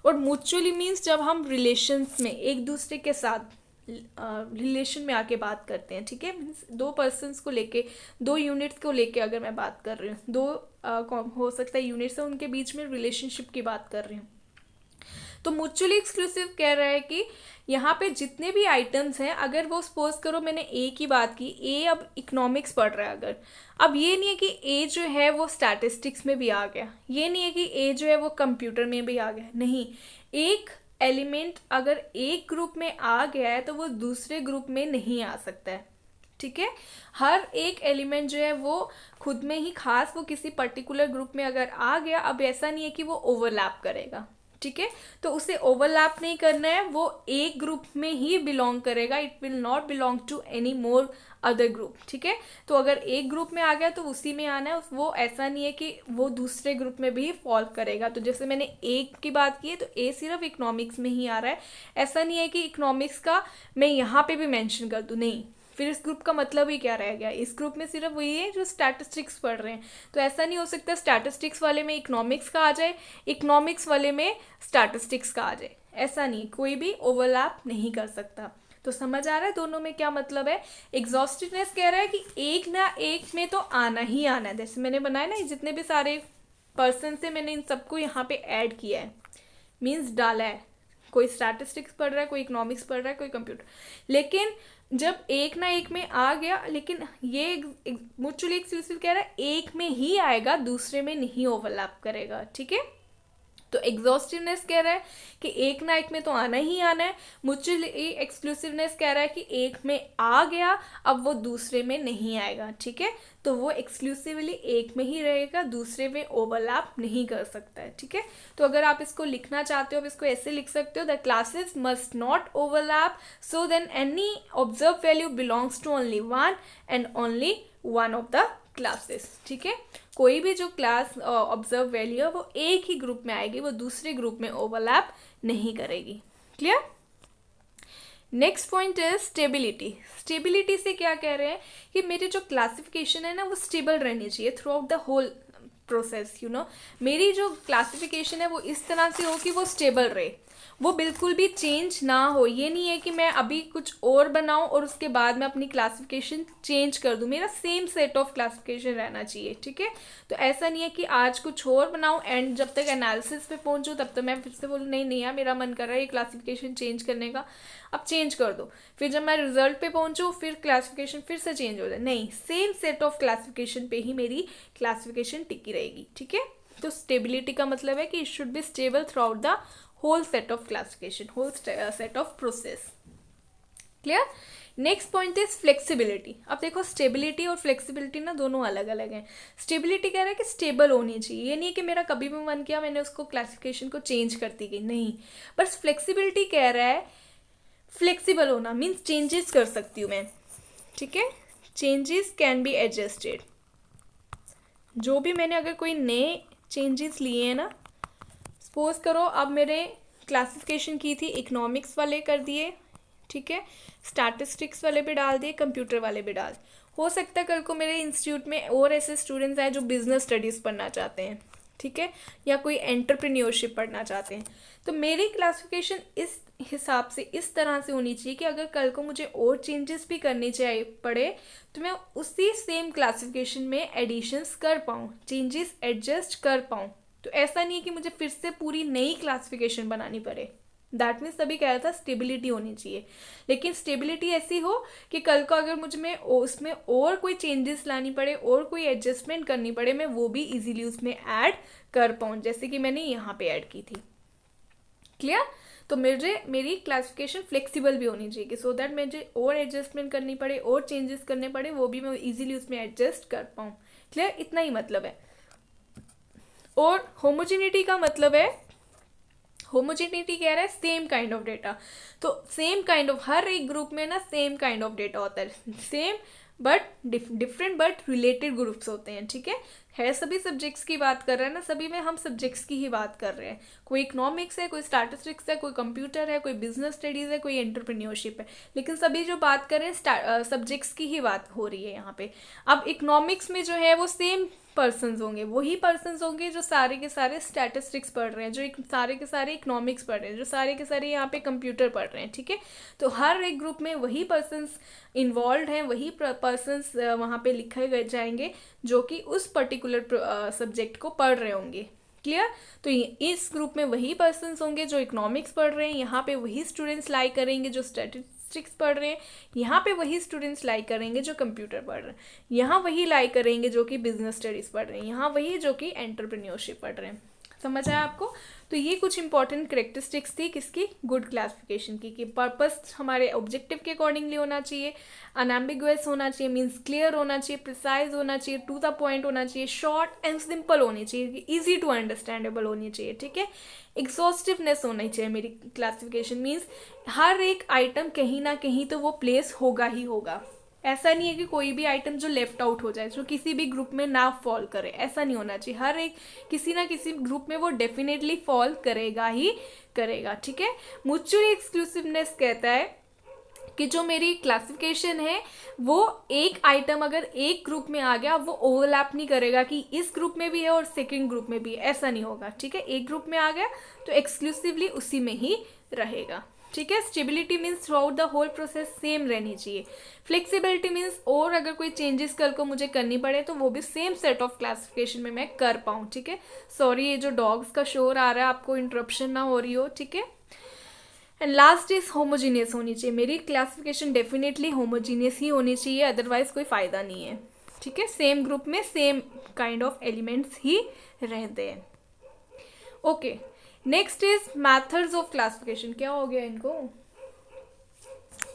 और म्यूचुअली मीन्स जब हम रिलेशंस में एक दूसरे के साथ रिलेशन में आके बात करते हैं, ठीक है। मीन्स दो पर्सन्स को लेके, दो यूनिट्स को लेके अगर मैं बात कर रही हूँ, दो हो सकता है यूनिट्स है, उनके बीच में रिलेशनशिप की बात कर रही हूँ, तो म्यूचुअली एक्सक्लूसिव कह रहा है कि यहाँ पे जितने भी आइटम्स हैं, अगर वो सपोज करो मैंने ए की बात की, ए अब इकोनॉमिक्स पढ़ रहा है अगर, अब ये नहीं है कि ए जो है वो स्टैटिस्टिक्स में भी आ गया, ये नहीं है कि ए जो है वो कंप्यूटर में भी आ गया, नहीं। एक एलिमेंट अगर एक ग्रुप में आ गया है तो वो दूसरे ग्रुप में नहीं आ सकता है, ठीक है। हर एक एलिमेंट जो है वो खुद में ही खास, वो किसी पर्टिकुलर ग्रुप में अगर आ गया, अब ऐसा नहीं है कि वो ओवरलैप करेगा, ठीक है। तो उसे ओवरलैप नहीं करना है, वो एक ग्रुप में ही बिलोंग करेगा, it will not belong to any more other group, ठीक है। तो अगर एक ग्रुप में आ गया तो उसी में आना है, वो ऐसा नहीं है कि वो दूसरे ग्रुप में भी फॉल करेगा। तो जैसे मैंने ए की बात की है, तो ए सिर्फ इकोनॉमिक्स में ही आ रहा है, ऐसा नहीं है कि इकोनॉमिक्स का मैं यहाँ पे भी मेंशन कर दूँ, नहीं, फिर इस ग्रुप का मतलब ही क्या रह गया, इस ग्रुप में सिर्फ वही है जो स्टैटिस्टिक्स पढ़ रहे हैं। तो ऐसा नहीं हो सकता स्टैटिस्टिक्स वाले में इकोनॉमिक्स का आ जाए, इकोनॉमिक्स वाले में स्टैटिस्टिक्स का आ जाए, ऐसा नहीं, कोई भी ओवरलैप नहीं कर सकता। तो समझ आ रहा है दोनों में क्या मतलब है। एग्जॉस्टिवनेस कह रहा है कि एक ना एक में तो आना ही आना है, जैसे मैंने बनाया ना जितने भी सारे पर्सन से, मैंने इन सबको यहाँ पे ऐड किया है, मीन्स डाला है, कोई स्टैटिस्टिक्स पढ़ रहा है, कोई इकोनॉमिक्स पढ़ रहा है, कोई कंप्यूटर, लेकिन जब एक ना एक में आ गया, लेकिन ये म्यूचुअली एक्सक्लूसिव कह रहा है एक में ही आएगा, दूसरे में नहीं ओवरलैप करेगा, ठीक है। तो एग्जॉस्टिवनेस कह रहा है कि एक ना एक में तो आना ही आना है। म्यूचुअली एक्सक्लूसिवनेस कह रहा है कि एक में आ गया अब वो दूसरे में नहीं आएगा, ठीक है। तो वो एक्सक्लूसिवली एक में ही रहेगा, दूसरे में ओवरलैप नहीं कर सकता है, ठीक है। तो अगर आप इसको लिखना चाहते हो, आप इसको ऐसे लिख सकते हो, the classes must not overlap, so then any observe value belongs to only one and only one of the classes, ठीक है। कोई भी जो क्लास ऑब्जर्व वैल्यू है वो एक ही ग्रुप में आएगी, वो दूसरे ग्रुप में ओवरलैप नहीं करेगी। क्लियर। नेक्स्ट पॉइंट है स्टेबिलिटी। स्टेबिलिटी से क्या कह रहे हैं कि मेरी जो क्लासिफिकेशन है ना वो स्टेबल रहनी चाहिए throughout the whole process, you know. मेरी जो क्लासिफिकेशन है वो इस तरह से हो कि वो स्टेबल रहे, वो बिल्कुल भी चेंज ना हो। ये नहीं है कि मैं अभी कुछ और बनाऊं और उसके बाद मैं अपनी क्लासिफिकेशन चेंज कर दूं, मेरा सेम सेट ऑफ क्लासिफिकेशन रहना चाहिए, ठीक है। तो ऐसा नहीं है कि आज कुछ और बनाऊं एंड जब तक एनालिसिस पे पहुंचूं तब तक मैं फिर से बोलूं नहीं नहीं यार मेरा मन कर रहा है ये क्लासिफिकेशन चेंज करने का, अब चेंज कर दो। फिर जब मैं रिजल्ट पे पहुंचूं फिर क्लासिफिकेशन फिर से चेंज हो जाए, नहीं, सेम सेट ऑफ क्लासिफिकेशन पे ही मेरी क्लासिफिकेशन टिकी रहेगी, ठीक है। तो स्टेबिलिटी का मतलब है कि it should be stable through out the whole set of classification, whole set of process. Clear? Next point is flexibility. अब देखो स्टेबिलिटी और फ्लेक्सिबिलिटी ना दोनों अलग अलग हैं। स्टेबिलिटी कह रहा है कि स्टेबल होनी चाहिए, ये नहीं कि मेरा कभी भी मन किया मैंने उसको क्लासिफिकेशन को चेंज कर दी गई, नहीं। बस फ्लेक्सिबिलिटी कह रहा है फ्लेक्सिबल होना, मीन्स चेंजेस कर सकती हूँ मैं, ठीक है। Changes can be adjusted. जो भी मैंने अगर कोई नए चेंजेस लिए हैं ना, सपोज करो अब मेरे क्लासिफिकेशन की थी इकोनॉमिक्स वाले कर दिए, ठीक है, स्टैटिस्टिक्स वाले भी डाल दिए, कंप्यूटर वाले भी डाल। हो सकता है कल को मेरे इंस्टीट्यूट में और ऐसे स्टूडेंट्स आए जो बिजनेस स्टडीज़ पढ़ना चाहते हैं, ठीक है, या कोई एंटरप्रेन्योरशिप पढ़ना चाहते हैं। तो मेरी क्लासिफिकेशन इस हिसाब से इस तरह से होनी चाहिए कि अगर कल को मुझे और चेंजेस भी करने चाहिए पड़े तो मैं उसी सेम क्लासिफिकेशन में एडिशंस कर पाऊँ, चेंजेस एडजस्ट कर पाऊँ। तो ऐसा नहीं है कि मुझे फिर से पूरी नई क्लासिफिकेशन बनानी पड़े। दैट मीन्स तभी कह रहा था स्टेबिलिटी होनी चाहिए, लेकिन स्टेबिलिटी ऐसी हो कि कल को अगर मुझे में उसमें और कोई चेंजेस लानी पड़े और कोई एडजस्टमेंट करनी पड़े मैं वो भी इजीली उसमें ऐड कर पाऊँ, जैसे कि मैंने यहाँ पे ऐड की थी। क्लियर। तो मेरी क्लासिफिकेशन फ्लेक्सिबल भी होनी चाहिए कि सो दैट मुझे और एडजस्टमेंट करनी पड़े और चेंजेस करने पड़े वो भी मैं इजीली उसमें एडजस्ट कर पाऊँ। क्लियर, इतना ही मतलब है। और होमोजेनिटी का मतलब है, होमोजेनिटी कह रहा है सेम काइंड ऑफ डेटा। तो सेम काइंड ऑफ, हर एक ग्रुप में ना सेम काइंड ऑफ डेटा होता है, same but different but related groups होते हैं, ठीक है सभी सब्जेक्ट्स की बात कर रहे हैं ना, सभी में हम सब्जेक्ट्स की ही बात कर रहे हैं। कोई इकोनॉमिक्स है, कोई स्टैटिस्टिक्स है, कोई कंप्यूटर है, कोई बिजनेस स्टडीज़ है, कोई एंटरप्रेन्योरशिप है, लेकिन सभी जो बात कर रहे हैं सब्जेक्ट्स की ही बात हो रही है यहाँ पे। अब इकोनॉमिक्स में जो है वो सेम पर्सन्स होंगे, वही पर्सन्स होंगे जो सारे के सारे स्टैटिस्टिक्स पढ़ रहे हैं, जो सारे के सारे इकोनॉमिक्स पढ़ रहे हैं, जो सारे के सारे यहाँ पे कंप्यूटर पढ़ रहे हैं, ठीक है। तो हर एक ग्रुप में वही पर्सन्स इन्वॉल्व हैं, वही पर्सन्स वहाँ पे लिखे गए जाएंगे जो कि उस पर्टिकुलर सब्जेक्ट को पढ़ रहे होंगे। क्लियर। तो इस ग्रुप में वही पर्सन्स होंगे जो इकोनॉमिक्स पढ़ रहे हैं, यहाँ पे वही स्टूडेंट्स लाई करेंगे जो स्टैटिस्टिक्स पढ़ रहे हैं, यहाँ पे वही स्टूडेंट्स लाई करेंगे जो कंप्यूटर पढ़ रहे हैं, यहाँ वही लाई करेंगे जो कि बिजनेस स्टडीज़ पढ़ रहे हैं, यहाँ वही जो कि एंटरप्रेन्योरशिप पढ़ रहे हैं। समझ आया आपको। तो ये कुछ इंपॉर्टेंट करेक्टरिस्टिक्स थी किसकी, गुड क्लासिफिकेशन की, कि पर्पस हमारे ऑब्जेक्टिव के अकॉर्डिंगली होना चाहिए, अनएम्बिगुअस होना चाहिए, मीन्स क्लियर होना चाहिए, प्रिसाइज होना चाहिए, टू द पॉइंट होना चाहिए, शॉर्ट एंड सिंपल होनी चाहिए, ईजी टू अंडरस्टैंडेबल होनी चाहिए, ठीक है। एग्जॉस्टिवनेस होनी चाहिए मेरी क्लासिफिकेशन, मीन्स हर एक आइटम कहीं ना कहीं तो वो प्लेस होगा ही होगा। ऐसा नहीं है कि कोई भी आइटम जो लेफ्ट आउट हो जाए, जो किसी भी ग्रुप में ना फॉल करे, ऐसा नहीं होना चाहिए। हर एक किसी ना किसी ग्रुप में वो डेफिनेटली फॉल करेगा ही करेगा, ठीक है। म्यूचुअल एक्सक्लूसिवनेस कहता है कि जो मेरी क्लासिफिकेशन है वो एक आइटम अगर एक ग्रुप में आ गया वो ओवरलैप नहीं करेगा कि इस ग्रुप में भी है और सेकंड ग्रुप में भी है, ऐसा नहीं होगा, ठीक है। एक ग्रुप में आ गया तो एक्सक्लूसिवली उसी में ही रहेगा, ठीक है। Stability means throughout the whole process same रहनी चाहिए। फ्लेक्सिबिलिटी मीन्स और अगर कोई चेंजेस कल को मुझे करनी पड़े तो वो भी सेम सेट ऑफ क्लासिफिकेशन में मैं कर पाऊँ, ठीक है। सॉरी ये जो डॉग्स का शोर आ रहा है आपको इंटरप्शन ना हो रही हो, ठीक है। एंड लास्ट इज होमोजीनियस होनी चाहिए, मेरी क्लासिफिकेशन डेफिनेटली होमोजीनियस ही होनी चाहिए, अदरवाइज कोई फ़ायदा नहीं है, ठीक है। सेम ग्रुप में सेम काइंड ऑफ एलिमेंट्स ही रहते हैं। Okay next is methods of classification. क्या हो गया इनको,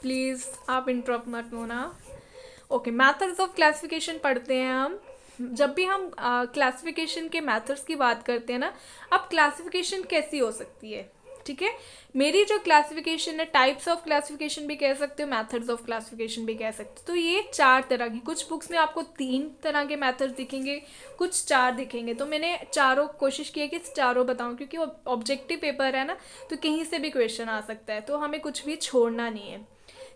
प्लीज़ आप इंटरप्ट मत होना। ओके, मैथड्स ऑफ क्लासिफिकेशन पढ़ते हैं हम। जब भी हम क्लासिफिकेशन के मैथड्स की बात करते हैं ना, अब क्लासिफिकेशन कैसी हो सकती है, ठीक है। मेरी जो क्लासिफिकेशन है, टाइप्स ऑफ क्लासिफिकेशन भी कह सकते हो, मेथड्स ऑफ क्लासिफिकेशन भी कह सकते हो। तो ये 4 तरह की, कुछ बुक्स में आपको 3 तरह के मेथड्स दिखेंगे, कुछ 4 दिखेंगे। तो मैंने चारों कोशिश की है कि चारों बताऊं, क्योंकि ऑब्जेक्टिव पेपर है ना, तो कहीं से भी क्वेश्चन आ सकता है, तो हमें कुछ भी छोड़ना नहीं है,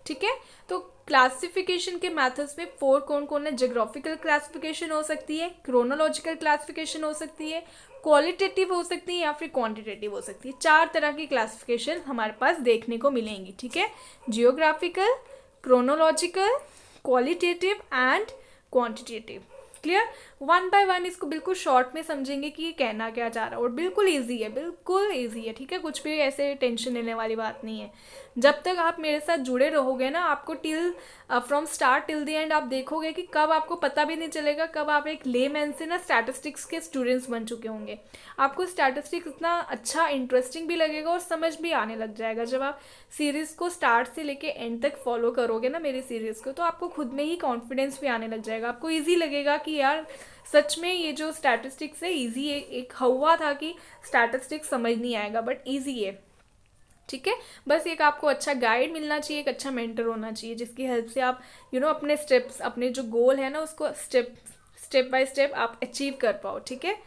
ठीक है। तो क्लासिफिकेशन के मेथड्स में 4 कौन कौन है? ज्योग्राफिकल क्लासिफिकेशन हो सकती है, क्रोनोलॉजिकल क्लासिफिकेशन हो सकती है, क्वालिटेटिव हो सकती है, या फिर क्वांटिटेटिव हो सकती है। 4 तरह की क्लासिफिकेशन हमारे पास देखने को मिलेंगी, ठीक है। Geographical, chronological, qualitative and quantitative. Clear? One by one इसको बिल्कुल शॉर्ट में समझेंगे कि ये कहना क्या चाह रहा है, और बिल्कुल ईजी है, बिल्कुल ईजी है, ठीक है। कुछ भी ऐसे टेंशन लेने वाली बात नहीं है। जब तक आप मेरे साथ जुड़े रहोगे ना, आपको from start till the end आप देखोगे कि कब आपको पता भी नहीं चलेगा कब आप एक लेमैन से ना स्टैटिस्टिक्स के स्टूडेंट्स बन चुके होंगे। आपको स्टैटिस्टिक्स इतना अच्छा इंटरेस्टिंग भी लगेगा और समझ भी आने लग जाएगा। जब आप सीरीज़ को स्टार्ट से लेके एंड तक फॉलो करोगे ना, मेरी सीरीज़ को, तो आपको खुद में ही कॉन्फिडेंस भी आने लग जाएगा। आपको ईजी लगेगा कि यार सच में ये जो स्टैटिस्टिक्स है ईजी है। एक हवा था कि स्टैटिस्टिक्स समझ नहीं आएगा, बट ईजी है, ठीक है। बस एक आपको अच्छा गाइड मिलना चाहिए, एक अच्छा मेंटर होना चाहिए, जिसकी हेल्प से आप अपने स्टेप्स, अपने जो गोल है ना, उसको स्टेप बाय स्टेप आप अचीव कर पाओ, ठीक है।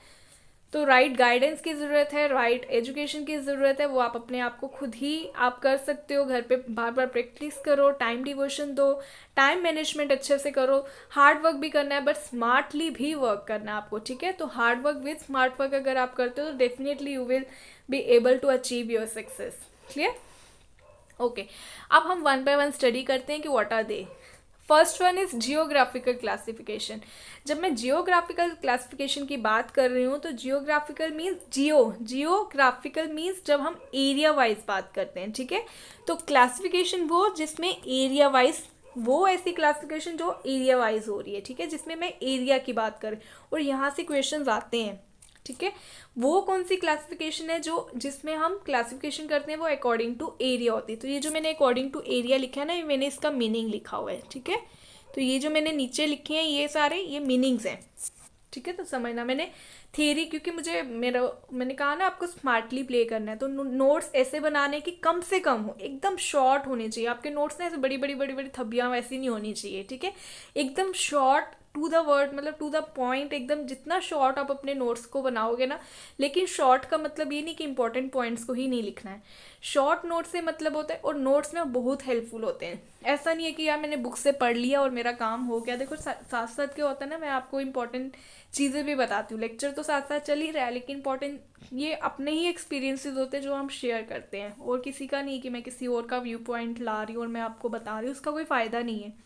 तो राइट गाइडेंस की ज़रूरत है, राइट एजुकेशन की ज़रूरत है, वो आप अपने आप को खुद ही आप कर सकते हो। घर पे बार बार प्रैक्टिस करो, टाइम डिवोशन दो, टाइम मैनेजमेंट अच्छे से करो। हार्ड वर्क भी करना है, बट स्मार्टली भी वर्क करना है आपको, ठीक है। तो hard work with smart work अगर आप करते हो तो definitely you will be able to achieve your success. Clear? Okay, अब हम वन बाय वन स्टडी करते हैं कि what are they. First one is geographical classification. जब मैं जियोग्राफिकल क्लासिफिकेशन की बात कर रही हूँ तो जियोग्राफिकल मीन्स जियोग्राफिकल मीन्स जब हम एरिया वाइज बात करते हैं, ठीक है। तो क्लासिफिकेशन वो जिसमें एरिया वाइज, वो ऐसी क्लासिफिकेशन जो एरिया वाइज हो रही है, ठीक है, जिसमें मैं एरिया की बात कर रही हूँ और यहाँ से क्वेश्चंस आते हैं, ठीक है। वो कौन सी क्लासिफिकेशन है जो जिसमें हम क्लासिफिकेशन करते हैं, वो अकॉर्डिंग टू एरिया होती है। तो ये जो मैंने अकॉर्डिंग टू एरिया लिखा है ना, ये मैंने इसका मीनिंग लिखा हुआ है, ठीक है। तो ये जो मैंने नीचे लिखे हैं ये सारे ये मीनिंग्स हैं, ठीक है। तो समझना, मैंने थियरी, क्योंकि मैंने कहा ना आपको स्मार्टली प्ले करना है, तो नोट्स ऐसे बनाने की कम से कम हो, एकदम शॉर्ट होने चाहिए आपके नोट्स ना। ऐसे बड़ी बड़ी बड़ी बड़ी थब्बियाँ वैसी नहीं होनी चाहिए, ठीक है। एकदम शॉर्ट टू द वर्ड, मतलब टू द पॉइंट, एकदम जितना शॉर्ट आप अपने नोट्स को बनाओगे ना। लेकिन शॉर्ट का मतलब ये नहीं कि इंपॉर्टेंट पॉइंट्स को ही नहीं लिखना है। शॉर्ट नोट से मतलब होता है, और नोट्स ना बहुत हेल्पफुल होते हैं। ऐसा नहीं है कि यार मैंने बुक से पढ़ लिया और मेरा काम हो गया। देखो साथ साथ क्या होता है ना, मैं आपको इंपॉर्टेंट चीज़ें भी बताती हूँ। लेक्चर तो साथ साथ चल ही रहा है, लेकिन इंपॉर्टेंट ये अपने ही एक्सपीरियंसेस होते हैं जो हम शेयर करते हैं, और किसी का नहीं कि मैं किसी और का व्यू पॉइंट ला रही हूँ और मैं आपको बता रही हूँ, उसका कोई फ़ायदा नहीं है।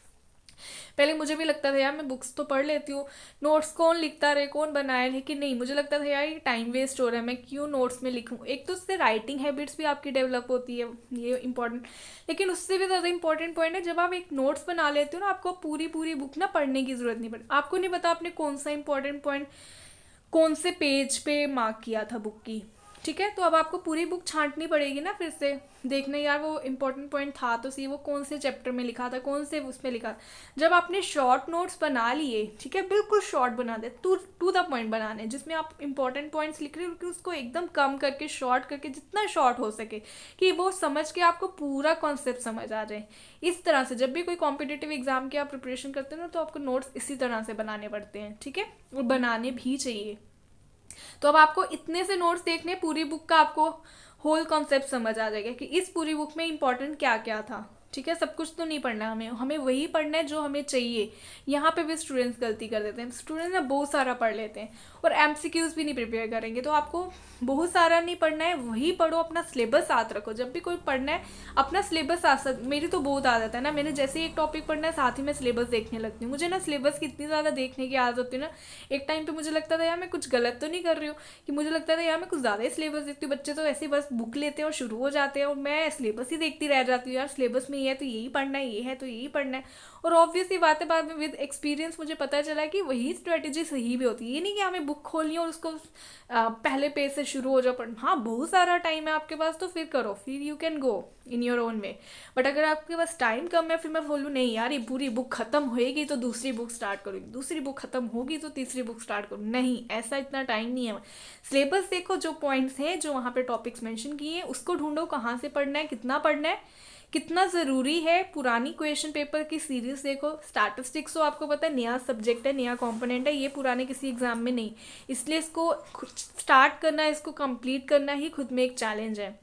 पहले मुझे भी लगता था यार मैं बुक्स तो पढ़ लेती हूँ, नोट्स कौन लिखता रहे, कौन बनाए, लेकिन नहीं, मुझे लगता था यार ये टाइम वेस्ट हो रहा है, मैं क्यों नोट्स में लिखूँ। एक तो उससे राइटिंग हैबिट्स भी आपकी डेवलप होती है, ये इंपॉर्टेंट। लेकिन उससे भी ज़्यादा इंपॉर्टेंट पॉइंट है, जब आप एक नोट्स बना लेते हो ना, आपको पूरी पूरी बुक ना पढ़ने की ज़रूरत नहीं पड़ती। आपको नहीं पता आपने कौन सा इंपॉर्टेंट पॉइंट कौन से पेज पे मार्क किया था बुक की, ठीक है। तो अब आपको पूरी बुक छांटनी पड़ेगी ना, फिर से देखना यार वो इंपॉर्टेंट पॉइंट था तो सही, वो कौन से चैप्टर में लिखा था, कौन से उसमें लिखा था। जब आपने शॉर्ट नोट्स बना लिए, ठीक है, बिल्कुल शॉर्ट बना दे, टू द पॉइंट बनाने, जिसमें आप इंपॉर्टेंट पॉइंट्स लिख रहे हो कि उसको एकदम कम करके, शॉर्ट करके, जितना शॉर्ट हो सके कि वो समझ के आपको पूरा कॉन्सेप्ट समझ आ जाए। इस तरह से जब भी कोई कॉम्पिटिटिव एग्जाम की आप प्रिपरेशन करते हो ना, तो आपको नोट्स इसी तरह से बनाने पड़ते हैं, ठीक है, और बनाने भी चाहिए। तो अब आपको इतने से नोट्स देखने, पूरी बुक का आपको होल कॉन्सेप्ट समझ आ जाएगा कि इस पूरी बुक में इंपॉर्टेंट क्या क्या था, ठीक है। सब कुछ तो नहीं पढ़ना है हमें वही पढ़ना है जो हमें चाहिए। यहाँ पे भी स्टूडेंट्स गलती कर देते हैं, स्टूडेंट्स ना बहुत सारा पढ़ लेते हैं और एमसीक्यूज भी नहीं प्रिपेयर करेंगे। तो आपको बहुत सारा नहीं पढ़ना है, वही पढ़ो, अपना सिलेबस साथ रखो। जब भी कोई पढ़ना है अपना सिलेबस साथ, मेरी तो बहुत आदत है ना, मैंने जैसे ही एक टॉपिक पढ़ना है साथ ही मैं सिलेबस देखने लगती हूँ। मुझे ना सिलेबस की इतनी ज़्यादा देखने की आदत होती है ना, एक टाइम पे मुझे लगता था यार मैं कुछ गलत तो नहीं कर रही हूँ, कि मुझे लगता था यार मैं कुछ ज़्यादा ही सिलेबस देखती हूँ। बच्चे तो ऐसे बस बुक लेते हैं और शुरू हो जाते हैं और मैं सिलेबस ही देखती रह जाती हूँ, यार सिलेबस में नहीं है तो यही पढ़ना है, ये है तो यही पढ़ना है। और ऑब्वियसली बात है, बाद में विद एक्सपीरियंस मुझे पता चला कि वही स्ट्रेटेजी सही भी होती है। ये नहीं कि हमें बुक खोलनी और उसको पहले पेज से शुरू हो जाओ पढ़ना। हाँ, बहुत सारा टाइम है आपके पास तो फिर करो, फिर you can go in your own way. But अगर आपके पास टाइम कम है, फिर मैं बोलूँ नहीं यार ये पूरी बुक खत्म होएगी तो दूसरी बुक स्टार्ट करूँगी, दूसरी बुक खत्म होगी तो तीसरी बुक स्टार्ट करूँ, नहीं, ऐसा इतना टाइम नहीं है। सिलेबस देखो, जो पॉइंट्स हैं, जो वहाँ पे टॉपिक्स मेंशन किए हैं, उसको ढूंढो कहाँ से पढ़ना है, कितना ज़रूरी है। पुरानी क्वेश्चन पेपर की सीरीज देखो। स्टैटिस्टिक्स तो आपको पता है नया सब्जेक्ट है, नया कंपोनेंट है, ये पुराने किसी एग्जाम में नहीं, इसलिए इसको स्टार्ट करना, इसको कंप्लीट करना ही खुद में एक चैलेंज है।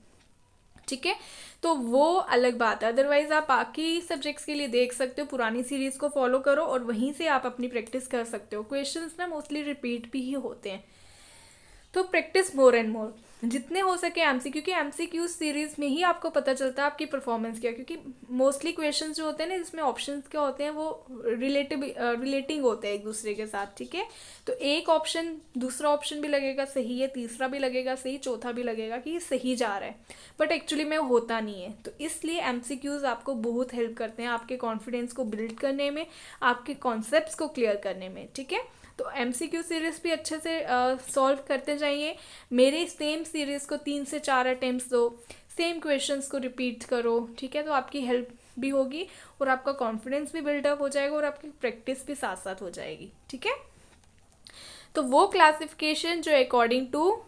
ठीक है, तो वो अलग बात है। अदरवाइज आप बाकी सब्जेक्ट्स के लिए देख सकते हो, पुरानी सीरीज को फॉलो करो और वहीं से आप अपनी प्रैक्टिस कर सकते हो। क्वेश्चंस ना मोस्टली रिपीट भी ही होते हैं, तो प्रैक्टिस मोर एंड मोर, जितने हो सके एमसीक्यू, क्योंकि एमसीक्यू सीरीज में ही आपको पता चलता है आपकी परफॉर्मेंस क्या, क्योंकि मोस्टली क्वेश्चंस जो होते हैं ना जिसमें ऑप्शंस क्या होते हैं वो रिलेटिंग होते हैं एक दूसरे के साथ। ठीक है, तो एक ऑप्शन दूसरा ऑप्शन भी लगेगा सही है, तीसरा भी लगेगा सही, चौथा भी लगेगा कि ये सही जा रहा है, बट एक्चुअली में होता नहीं है। तो इसलिए एमसीक्यूज आपको बहुत हेल्प करते हैं आपके कॉन्फिडेंस को बिल्ड करने में, आपके कॉन्सेप्ट्स को क्लियर करने में। ठीक है, तो एमसीक्यू सीरीज भी अच्छे से सॉल्व करते जाइए। मेरे सेम सीरीज को 3 से 4 अटेम्प्ट्स दो, सेम क्वेश्चंस को रिपीट करो। ठीक है, तो आपकी हेल्प भी होगी और आपका कॉन्फिडेंस भी बिल्डअप हो जाएगा और आपकी प्रैक्टिस भी साथ साथ हो जाएगी। ठीक है, तो वो क्लासिफिकेशन जो अकॉर्डिंग टू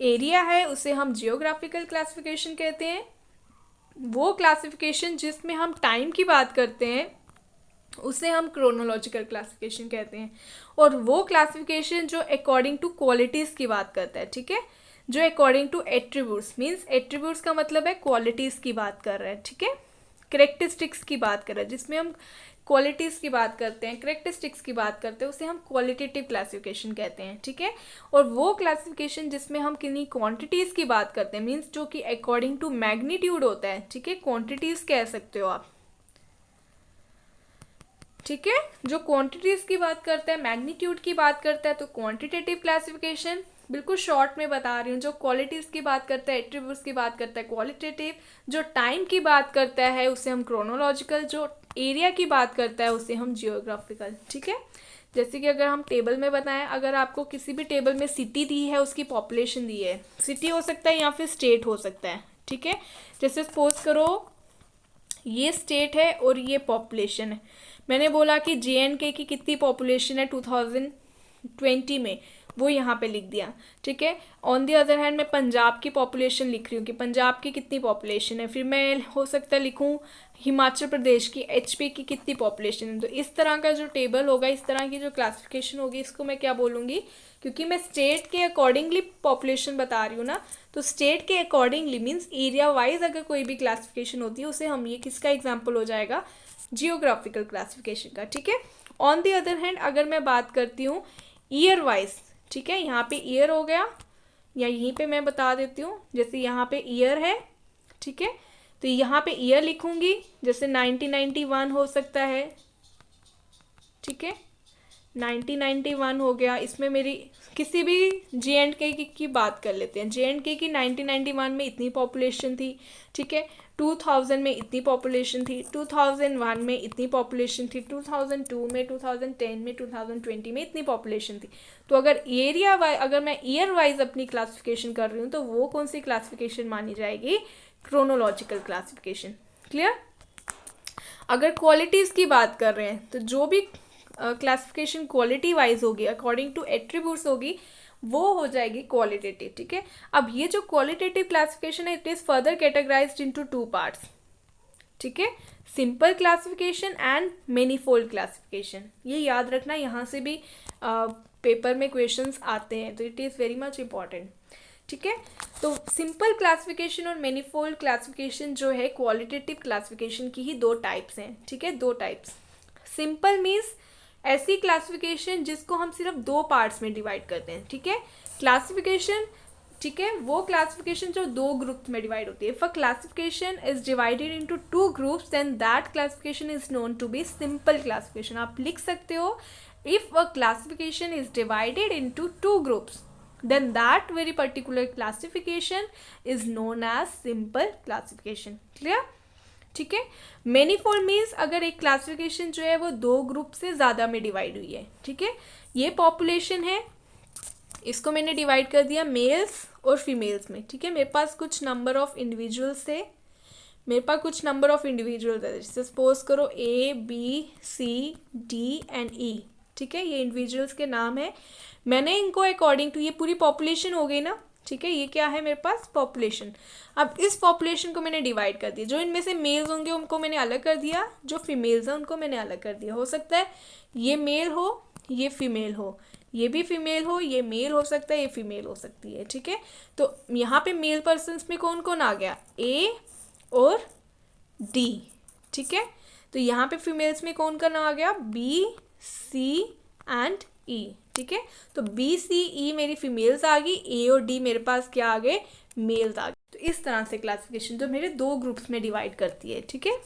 एरिया है उसे हम जियोग्राफिकल क्लासिफिकेशन कहते हैं। वो क्लासिफिकेशन जिसमें हम टाइम की बात करते हैं उसे हम क्रोनोलॉजिकल क्लासिफिकेशन कहते हैं। और वो क्लासिफिकेशन जो अकॉर्डिंग टू क्वालिटीज़ की बात करता है, ठीक है, जो according to attributes, means attributes का मतलब है क्वालिटीज़ की बात कर रहे हैं। ठीक है, करेक्टरिस्टिक्स की बात कर रहे हैं, जिसमें हम क्वालिटीज़ की बात करते हैं, करेक्टरिस्टिक्स की बात करते हैं, उसे हम क्वालिटेटिव क्लासिफिकेशन कहते हैं। ठीक है, और वो क्लासिफिकेशन जिसमें हम किन्हीं क्वांटिटीज़ की बात करते हैं, मीन्स जो कि अकॉर्डिंग टू मैग्नीट्यूड होता है। ठीक है, क्वांटिटीज़ कह सकते हो आप। ठीक है, जो क्वांटिटीज़ की बात करता है, मैग्नीट्यूड की बात करता है, तो क्वांटिटेटिव क्लासिफिकेशन। बिल्कुल शॉर्ट में बता रही हूँ। जो क्वालिटीज़ की बात करता है, एट्रीब्यूट्स की बात करता है, क्वालिटेटिव। जो टाइम की बात करता है उसे हम क्रोनोलॉजिकल, जो एरिया की बात करता है उसे हम जियोग्राफिकल। ठीक है, जैसे कि अगर हम टेबल में बताएं, अगर आपको किसी भी टेबल में सिटी दी है, उसकी पॉपुलेशन दी है, सिटी हो सकता है या फिर स्टेट हो सकता है। ठीक है, जैसे सपोज करो ये स्टेट है और ये पॉपुलेशन है। मैंने बोला कि JNK की कितनी पॉपुलेशन है 2020 में, वो यहाँ पे लिख दिया। ठीक है, ऑन दी अदर हैंड मैं पंजाब की पॉपुलेशन लिख रही हूँ कि पंजाब की कितनी पॉपुलेशन है, फिर मैं हो सकता है लिखूँ हिमाचल प्रदेश की HP की कितनी पॉपुलेशन है। तो इस तरह का जो टेबल होगा, इस तरह की जो क्लासिफिकेशन होगी, इसको मैं क्या बोलूँगी, क्योंकि मैं स्टेट के अकॉर्डिंगली पॉपुलेशन बता रही हूँ ना, तो स्टेट के अकॉर्डिंगली मीन्स एरिया वाइज अगर कोई भी क्लासिफिकेशन होती है उसे हम, ये किसका एग्जाम्पल हो जाएगा, जियोग्राफिकल क्लासिफिकेशन का। ठीक है, ऑन दी अदर हैंड अगर मैं बात करती हूँ ईयर वाइज, ठीक है, यहाँ पे ईयर हो गया, या यहीं पे मैं बता देती हूँ, जैसे यहाँ पे ईयर है। ठीक है, तो यहाँ पे ईयर लिखूँगी, जैसे 1991 हो सकता है। ठीक है, 1991 हो गया। इसमें मेरी किसी भी JNK की बात कर लेते हैं। JNK की 1991 में इतनी पॉपुलेशन थी। ठीक है, 2000 में इतनी पॉपुलेशन थी, 2001 में इतनी पॉपुलेशन थी, 2002 में, 2010 में, 2020 में इतनी पॉपुलेशन थी। तो अगर एरिया वाइज, अगर मैं ईयर वाइज अपनी क्लासिफिकेशन कर रही हूँ तो वो कौन सी क्लासिफिकेशन मानी जाएगी, क्रोनोलॉजिकल क्लासिफिकेशन। क्लियर। अगर क्वालिटीज़ की बात कर रहे हैं तो जो भी क्लासिफिकेशन क्वालिटी वाइज होगी, अकॉर्डिंग टू एट्रीब्यूट्स होगी, वो हो जाएगी क्वालिटेटिव। ठीक है, अब ये जो क्वालिटेटिव क्लासिफिकेशन है, it is further categorised into 2 parts. ठीक है, सिंपल क्लासिफिकेशन एंड मेनीफोल्ड क्लासिफिकेशन। ये याद रखना, यहाँ से भी पेपर में क्वेश्चंस आते हैं, तो it is very much important. ठीक है, तो सिंपल क्लासिफिकेशन और मेनीफोल्ड क्लासिफिकेशन जो है क्वालिटेटिव क्लासिफिकेशन की ही 2 टाइप्स हैं। ठीक है, 2 टाइप्स। सिंपल मीन्स ऐसी क्लासिफिकेशन जिसको हम सिर्फ 2 पार्ट्स में डिवाइड करते हैं। ठीक है, क्लासिफिकेशन, ठीक है, वो क्लासिफिकेशन जो 2 ग्रुप्स में डिवाइड होती है। If a classification is divided into 2 groups then that classification is known to be simple classification. आप लिख सकते हो, if a classification is divided into 2 groups then that very particular classification is known as simple classification. Clear? ठीक है। Manifold means अगर एक classification जो है वो 2 ग्रुप से ज़्यादा में डिवाइड हुई है, ठीक है। ये पॉपुलेशन है, इसको मैंने डिवाइड कर दिया मेल्स और फीमेल्स में, ठीक है। मेरे पास कुछ नंबर ऑफ इंडिविजुअल्स है, जैसे सपोज करो A B C D and E, ठीक है। ये इंडिविजुअल्स के नाम है, मैंने इनको अकॉर्डिंग टू, ये पूरी पॉपुलेशन हो गई ना, ठीक है। ये क्या है मेरे पास पॉपुलेशन। अब इस पॉपुलेशन को मैंने डिवाइड कर दिया, जो इनमें से मेल्स होंगे उनको मैंने अलग कर दिया, जो फीमेल्स हैं उनको मैंने अलग कर दिया। हो सकता है ये मेल हो, ये फीमेल हो, ये भी फीमेल हो, ये मेल हो सकता है, ये फीमेल हो सकती है, ठीक है। तो यहाँ पे मेल पर्सन्स में कौन कौन आ गया, A और D, ठीक है। तो यहाँ पे फीमेल्स में कौन कौन आ गया, B C एंड E, ठीक है। तो B C E मेरी फीमेल्स आ गई, A और D मेरे पास क्या आ गए, मेल्स आ गए। तो इस तरह से क्लासिफिकेशन जो मेरे 2 ग्रुप्स में डिवाइड करती है, ठीक है।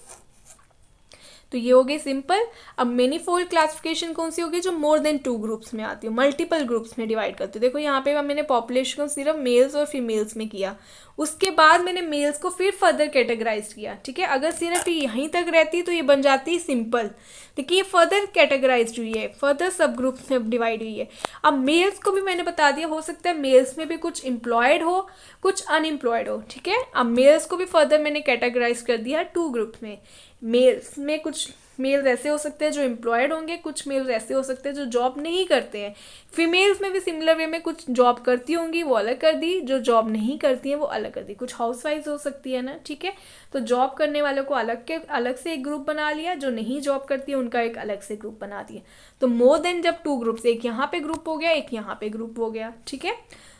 तो ये हो गई सिंपल। अब मैनीफोल्ड क्लासिफिकेशन कौन सी होगी, जो मोर देन 2 ग्रुप्स में आती है, मल्टीपल ग्रुप्स में डिवाइड करती है। देखो यहाँ पे मैंने पॉपुलेशन को सिर्फ मेल्स और फीमेल्स में किया, उसके बाद मैंने मेल्स को फिर फर्दर कैटेगराइज किया, ठीक है। अगर सिर्फ यहीं तक रहती तो ये बन जाती सिंपल, लेकिन ये फर्दर कैटेगराइज हुई है, फर्दर सब ग्रुप्स में डिवाइड हुई है। अब मेल्स को भी मैंने बता दिया, हो सकता है मेल्स में भी कुछ एम्प्लॉयड हो, कुछ अनएम्प्लॉयड हो, ठीक है। अब मेल्स को भी फर्दर मैंने कैटेगराइज कर दिया 2 ग्रुप्स में। मेल्स में कुछ मेल्स ऐसे हो सकते हैं जो एम्प्लॉयड होंगे, कुछ मेल्स ऐसे हो सकते हैं जो जॉब नहीं करते हैं। फीमेल्स में भी सिमिलर वे में कुछ जॉब करती होंगी, वो अलग कर दी, जो जॉब नहीं करती हैं वो अलग कर दी। कुछ हाउसवाइफ्स हो सकती है ना, ठीक है। तो जॉब करने वालों को अलग से एक ग्रुप बना लिया, जो नहीं जॉब करती है उनका एक अलग से ग्रुप बना दिया। तो मोर देन जब 2 ग्रुप्स, एक यहाँ पे ग्रुप हो गया, एक यहाँ पे ग्रुप हो गया, ठीक है।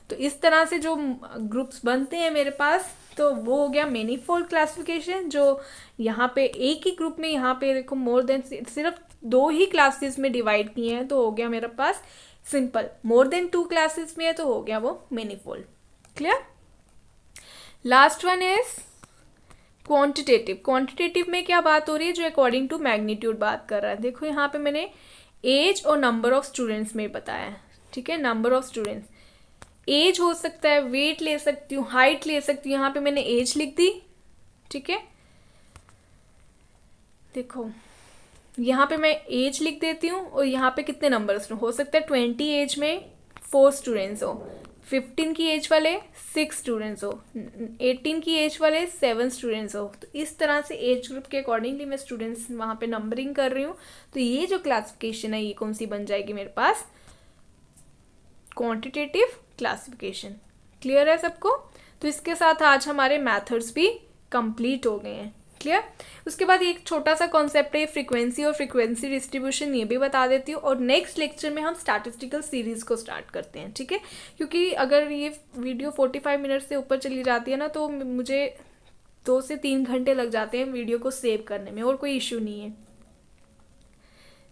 तो इस तरह से जो ग्रुप्स बनते हैं मेरे पास, तो वो हो गया मैनीफोल्ड क्लासिफिकेशन। जो यहाँ पे एक ही ग्रुप में, यहाँ पे देखो मोर देन सिर्फ 2 ही क्लासेस में डिवाइड किए हैं, तो हो गया मेरे पास सिंपल। मोर देन 2 क्लासेस में है तो हो गया वो manifold. Clear. Last one is quantitative. Quantitative में क्या बात हो रही है, जो अकॉर्डिंग टू मैग्नीट्यूड बात कर रहा है। देखो यहाँ पे मैंने एज और नंबर ऑफ स्टूडेंट्स में बताया है, ठीक है। नंबर ऑफ स्टूडेंट्स, एज हो सकता है, वेट ले सकती हूँ, हाइट ले सकती हूँ। यहाँ पे मैंने एज लिख दी, ठीक है। देखो यहाँ पे मैं एज लिख देती हूँ, और यहाँ पे कितने नंबर्स हो सकता है 20 एज में 4 स्टूडेंट्स हो, 15 की एज वाले 6 स्टूडेंट्स हो, 18 की एज वाले 7 स्टूडेंट्स हो। तो इस तरह से एज ग्रुप के अकॉर्डिंगली मैं स्टूडेंट्स वहाँ पे नंबरिंग कर रही हूँ। तो ये जो क्लासिफिकेशन है, ये कौन सी बन जाएगी मेरे पास, क्वांटिटेटिव क्लासिफिकेशन। क्लियर है सबको। तो इसके साथ आज हमारे मेथड्स भी कंप्लीट हो गए हैं। क्लियर। उसके बाद एक छोटा सा कॉन्सेप्ट है फ्रीक्वेंसी और फ्रीक्वेंसी डिस्ट्रीब्यूशन, ये भी बता देती हूँ। और नेक्स्ट लेक्चर में हम स्टैटिस्टिकल सीरीज को स्टार्ट करते हैं, ठीक है। क्योंकि अगर ये वीडियो 45 मिनट से ऊपर चली जाती है ना, तो मुझे 2 से 3 घंटे लग जाते हैं वीडियो को सेव करने में, और कोई इशू नहीं है,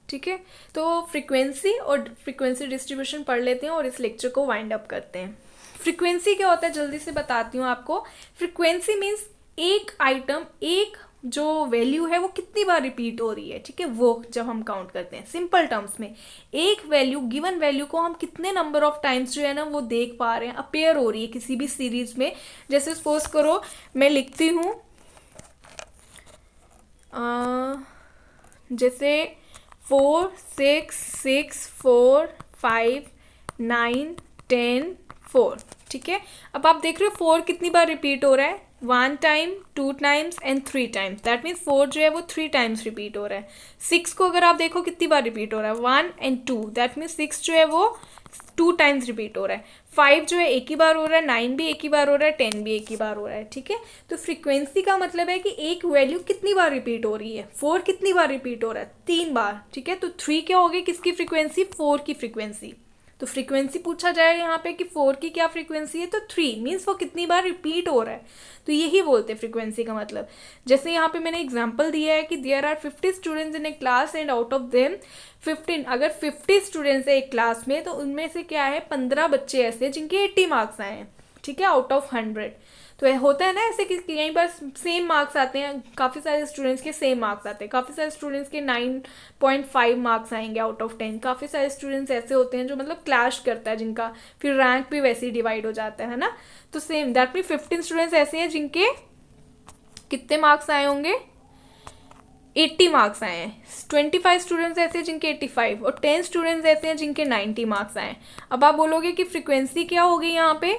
ठीक है। तो फ्रीक्वेंसी और फ्रीक्वेंसी डिस्ट्रीब्यूशन पढ़ लेते हैं और इस लेक्चर को वाइंड अप करते हैं। फ्रीक्वेंसी क्या होता है जल्दी से बताती हूँ आपको। फ्रीक्वेंसी मीन्स एक आइटम, एक जो वैल्यू है वो कितनी बार रिपीट हो रही है, ठीक है। वो जब हम काउंट करते हैं सिंपल टर्म्स में, एक वैल्यू, गिवन वैल्यू को हम कितने नंबर ऑफ टाइम्स जो है ना वो देख पा रहे हैं, अपेयर हो रही है किसी भी सीरीज में। जैसे सपोज करो मैं लिखती हूँ जैसे 4 6 6 4 5 9 10 4, ठीक है। अब आप देख रहे हो 4 कितनी बार रिपीट हो रहा है, 1 time, 2 times and 3 times. That means 4 जो है वो 3 टाइम्स रिपीट हो रहा है। 6 को अगर आप देखो कितनी बार रिपीट हो रहा है, 1 एंड 2। दैट मीन्स 6 जो है वो 2 टाइम्स रिपीट हो रहा है। 5 जो है एक ही बार हो रहा है, 9 भी एक ही बार हो रहा है, 10 भी एक ही बार हो रहा है, ठीक है। तो फ्रीक्वेंसी का मतलब है कि एक वैल्यू कितनी बार रिपीट हो रही है। 4 कितनी बार रिपीट हो रहा है, 3 बार, ठीक है। तो 3 क्या होगी किसकी फ्रीक्वेंसी, 4 की फ्रीक्वेंसी। तो फ्रीक्वेंसी पूछा जाए यहाँ पे कि 4 की क्या फ्रीक्वेंसी है, तो 3 मीन्स वो कितनी बार रिपीट हो रहा है। तो यही बोलते हैं फ्रीक्वेंसी का मतलब। जैसे यहाँ पे मैंने एग्जांपल दिया है कि there are 50 students in a class and out of them 15, अगर 50 स्टूडेंट्स है एक क्लास में, तो उनमें से क्या है 15 बच्चे ऐसे जिनके 80 मार्क्स आए हैं, ठीक है, आउट ऑफ 100। तो होता है ना ऐसे कि कई बार सेम मार्क्स आते हैं, काफ़ी सारे स्टूडेंट्स के सेम मार्क्स आते हैं, काफ़ी सारे स्टूडेंट्स के 9.5 मार्क्स आएंगे आउट ऑफ 10। काफ़ी सारे स्टूडेंट्स ऐसे होते हैं जो मतलब क्लैश करता है, जिनका फिर रैंक भी वैसे ही डिवाइड हो जाता है ना। तो सेम दैट मीन 15 स्टूडेंट्स ऐसे हैं जिनके कितने मार्क्स आए होंगे, 80 मार्क्स आए हैं, 25 स्टूडेंट्स ऐसे हैं जिनके 85 और 10 स्टूडेंट्स ऐसे हैं जिनके 90 मार्क्स आए हैं। अब आप बोलोगे कि फ्रीक्वेंसी क्या होगी यहाँ पे,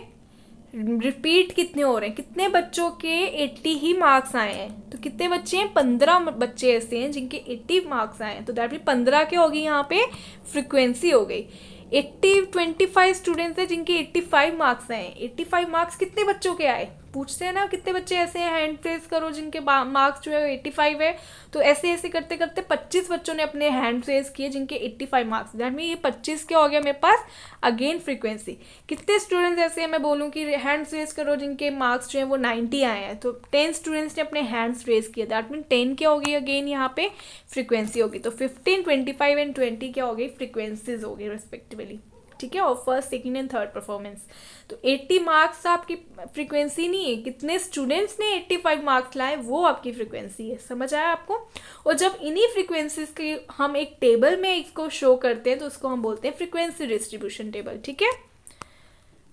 रिपीट कितने हो रहे हैं, कितने बच्चों के 80 ही मार्क्स आए हैं, तो कितने बच्चे हैं, 15 बच्चे ऐसे हैं जिनके 80 मार्क्स आए हैं, तो दैट मीन 15 क्या होगी यहाँ पे, फ्रीक्वेंसी हो गई। 25 स्टूडेंट्स हैं जिनके 85 मार्क्स आए हैं, 85 मार्क्स कितने बच्चों के आए, पूछते हैं ना कितने बच्चे ऐसे हैं, हैंड प्रेस करो जिनके मार्क्स जो है 85 है, तो ऐसे ऐसे करते करते 25 बच्चों ने अपने हैंड प्रेस किए जिनके 85 मार्क्स, दैट मीन ये 25 क्या हो गया मेरे पास, अगेन फ्रीक्वेंसी। कितने स्टूडेंट्स ऐसे हैं, मैं बोलूँ कि हैंड रेज करो जिनके मार्क्स जो है वो 90 आए हैं, तो 10 स्टूडेंट्स ने अपने हैंड्स रेज किए, दैट मीन 10 क्या होगी, अगेन यहाँ पे फ्रीक्वेंसी होगी। तो 15, 25 एंड 20 क्या हो गई, फ्रीक्वेंसीज हो गई रिस्पेक्टिवली, ठीक है, और first, second and third performance. तो 80 मार्क्स आपकी फ्रीक्वेंसी नहीं है, कितने स्टूडेंट्स ने 85 मार्क्स लाए वो आपकी फ्रीक्वेंसी है, समझ आया आपको। और जब इन्हीं फ्रीक्वेंसीज के हम एक टेबल में इसको शो करते हैं तो उसको हम बोलते हैं फ्रीक्वेंसी डिस्ट्रीब्यूशन टेबल, ठीक है।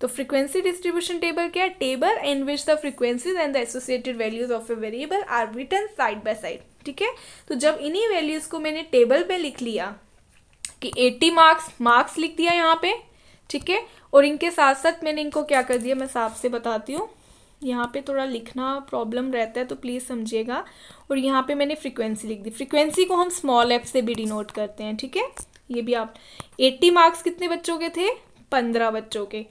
तो फ्रीक्वेंसी डिस्ट्रीब्यूशन टेबल क्या है, table in which the frequencies and the associated values of a variable are written side by side, ठीक है। तो जब इन्हीं वैल्यूज को मैंने टेबल में लिख लिया कि 80 मार्क्स लिख दिया यहाँ पे, ठीक है, और इनके साथ साथ मैंने इनको क्या कर दिया, मैं साफ से बताती हूँ, यहाँ पे थोड़ा लिखना प्रॉब्लम रहता है तो प्लीज़ समझिएगा। और यहाँ पे मैंने फ्रीक्वेंसी लिख दी, फ्रीक्वेंसी को हम स्मॉल एफ से भी डिनोट करते हैं, ठीक है। ये भी आप 80 मार्क्स कितने बच्चों के थे, 15 बच्चों के,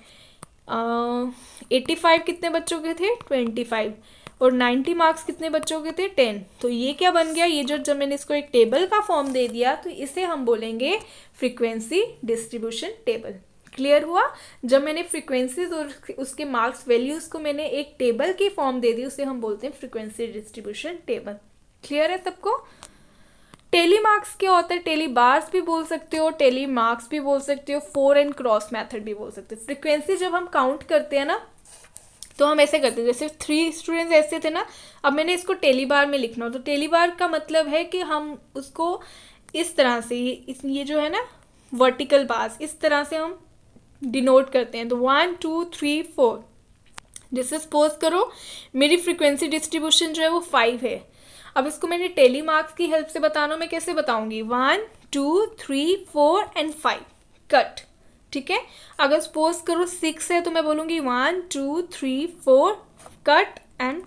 85 कितने बच्चों के थे, 25, और 90 मार्क्स कितने बच्चों के थे, 10। तो ये क्या बन गया, ये जो जब मैंने इसको एक टेबल का फॉर्म दे दिया तो इसे हम बोलेंगे फ्रीक्वेंसी डिस्ट्रीब्यूशन टेबल। क्लियर हुआ, जब मैंने फ्रीक्वेंसीज और उसके मार्क्स वैल्यूज को मैंने एक टेबल की फॉर्म दे दी उसे हम बोलते हैं फ्रीक्वेंसी डिस्ट्रीब्यूशन टेबल। क्लियर है सबको। टेली मार्क्स क्या होता है, टेली बार्स भी बोल सकते हो, टेली मार्क्स भी बोल सकते हो, 4 एंड क्रॉस मेथड भी बोल सकते हो। फ्रीक्वेंसी जब हम काउंट करते हैं ना तो हम ऐसे करते हैं, जैसे 3 स्टूडेंट्स ऐसे थे ना, अब मैंने इसको टेली बार में लिखना हो तो टेली बार का मतलब है कि हम उसको इस तरह से ये जो है ना वर्टिकल बार्स, इस तरह से हम डिनोट करते हैं। तो 1 2 3 4, जैसे सपोज करो मेरी फ्रीक्वेंसी डिस्ट्रीब्यूशन जो है वो 5 है, अब इसको मैंने टेली मार्क्स की हेल्प से बताना, मैं कैसे बताऊंगी, 1 2 3 4 एंड 5 कट, ठीक है। अगर सपोज करो 6 है तो मैं बोलूँगी 1 2 3 4 कट एंड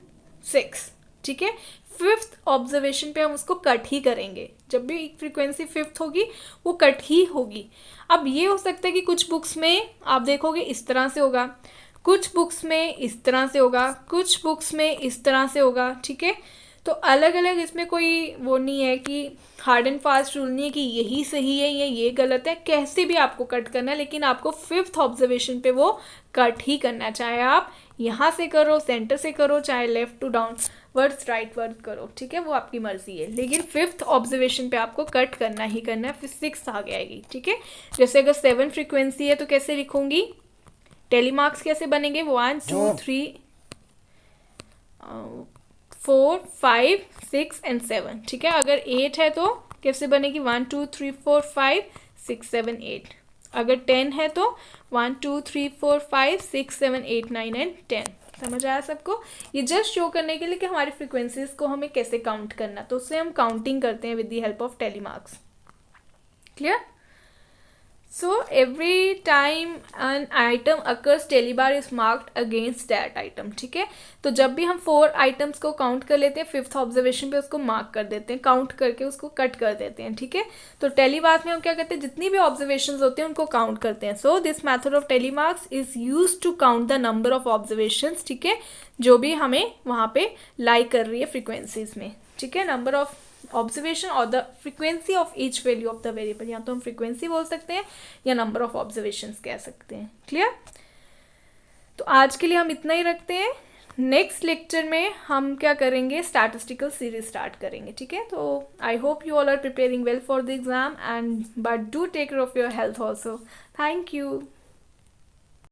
6, ठीक है। 5th ऑब्जर्वेशन पे हम उसको कट ही करेंगे, जब भी फ्रीक्वेंसी 5th होगी वो कट ही होगी। अब ये हो सकता है कि कुछ बुक्स में आप देखोगे इस तरह से होगा, कुछ बुक्स में इस तरह से होगा, कुछ बुक्स में इस तरह से होगा, ठीक है। तो अलग अलग, इसमें कोई वो नहीं है कि हार्ड एंड फास्ट रूल नहीं है कि यही सही है या ये गलत है, कैसे भी आपको कट करना है, लेकिन आपको 5th ऑब्जर्वेशन पे वो कट ही करना है, चाहे आप यहाँ से करो, सेंटर से करो, चाहे left to downwards rightward करो, ठीक है, वो आपकी मर्जी है, लेकिन 5th ऑब्जर्वेशन पे आपको कट करना ही करना है, फिर 6th आ जाएगी, ठीक है। जैसे अगर 7 फ्रीक्वेंसी है तो कैसे लिखूंगी, टेली मार्क्स कैसे बनेंगे, 1 2 3 4 5 6 एंड 7, ठीक है। अगर 8 है तो कैसे बनेगी, 1 2 3 4 5 6 7 8। अगर 10 है तो 1 2 3 4 5 6 7 8 9 एंड 10। समझ आया सबको। ये जस्ट शो करने के लिए कि हमारी फ्रीक्वेंसीज को हमें कैसे काउंट करना, तो उससे हम काउंटिंग करते हैं with the help of tally marks. Clear. So every time an item occurs, tally bar is marked against that item, ठीक है। तो जब भी हम 4 आइटम्स को काउंट कर लेते हैं 5th ऑब्जर्वेशन पे उसको मार्क कर देते हैं, काउंट करके उसको कट कर देते हैं, ठीक है। तो टेली बार में हम क्या करते हैं, जितनी भी ऑब्जर्वेशंस होते हैं उनको काउंट करते हैं। So this method of tally marks is use to count the number of observations, ठीक है, जो भी हमें वहाँ पे लाई कर रही है फ्रीक्वेंसीज में, ठीक है। नंबर ऑफ ऑब्जर्वेशन और the frequency of each value of the variable, या तो हम फ्रीक्वेंसी बोल सकते हैं या नंबर ऑफ ऑब्जर्वेशंस कह सकते हैं। क्लियर। तो आज के लिए हम इतना ही रखते हैं, नेक्स्ट लेक्चर में हम क्या करेंगे, स्टैटिस्टिकल सीरीज स्टार्ट करेंगे, ठीक है। तो I hope you all are preparing well for the exam and but do take care of your health also. Thank you.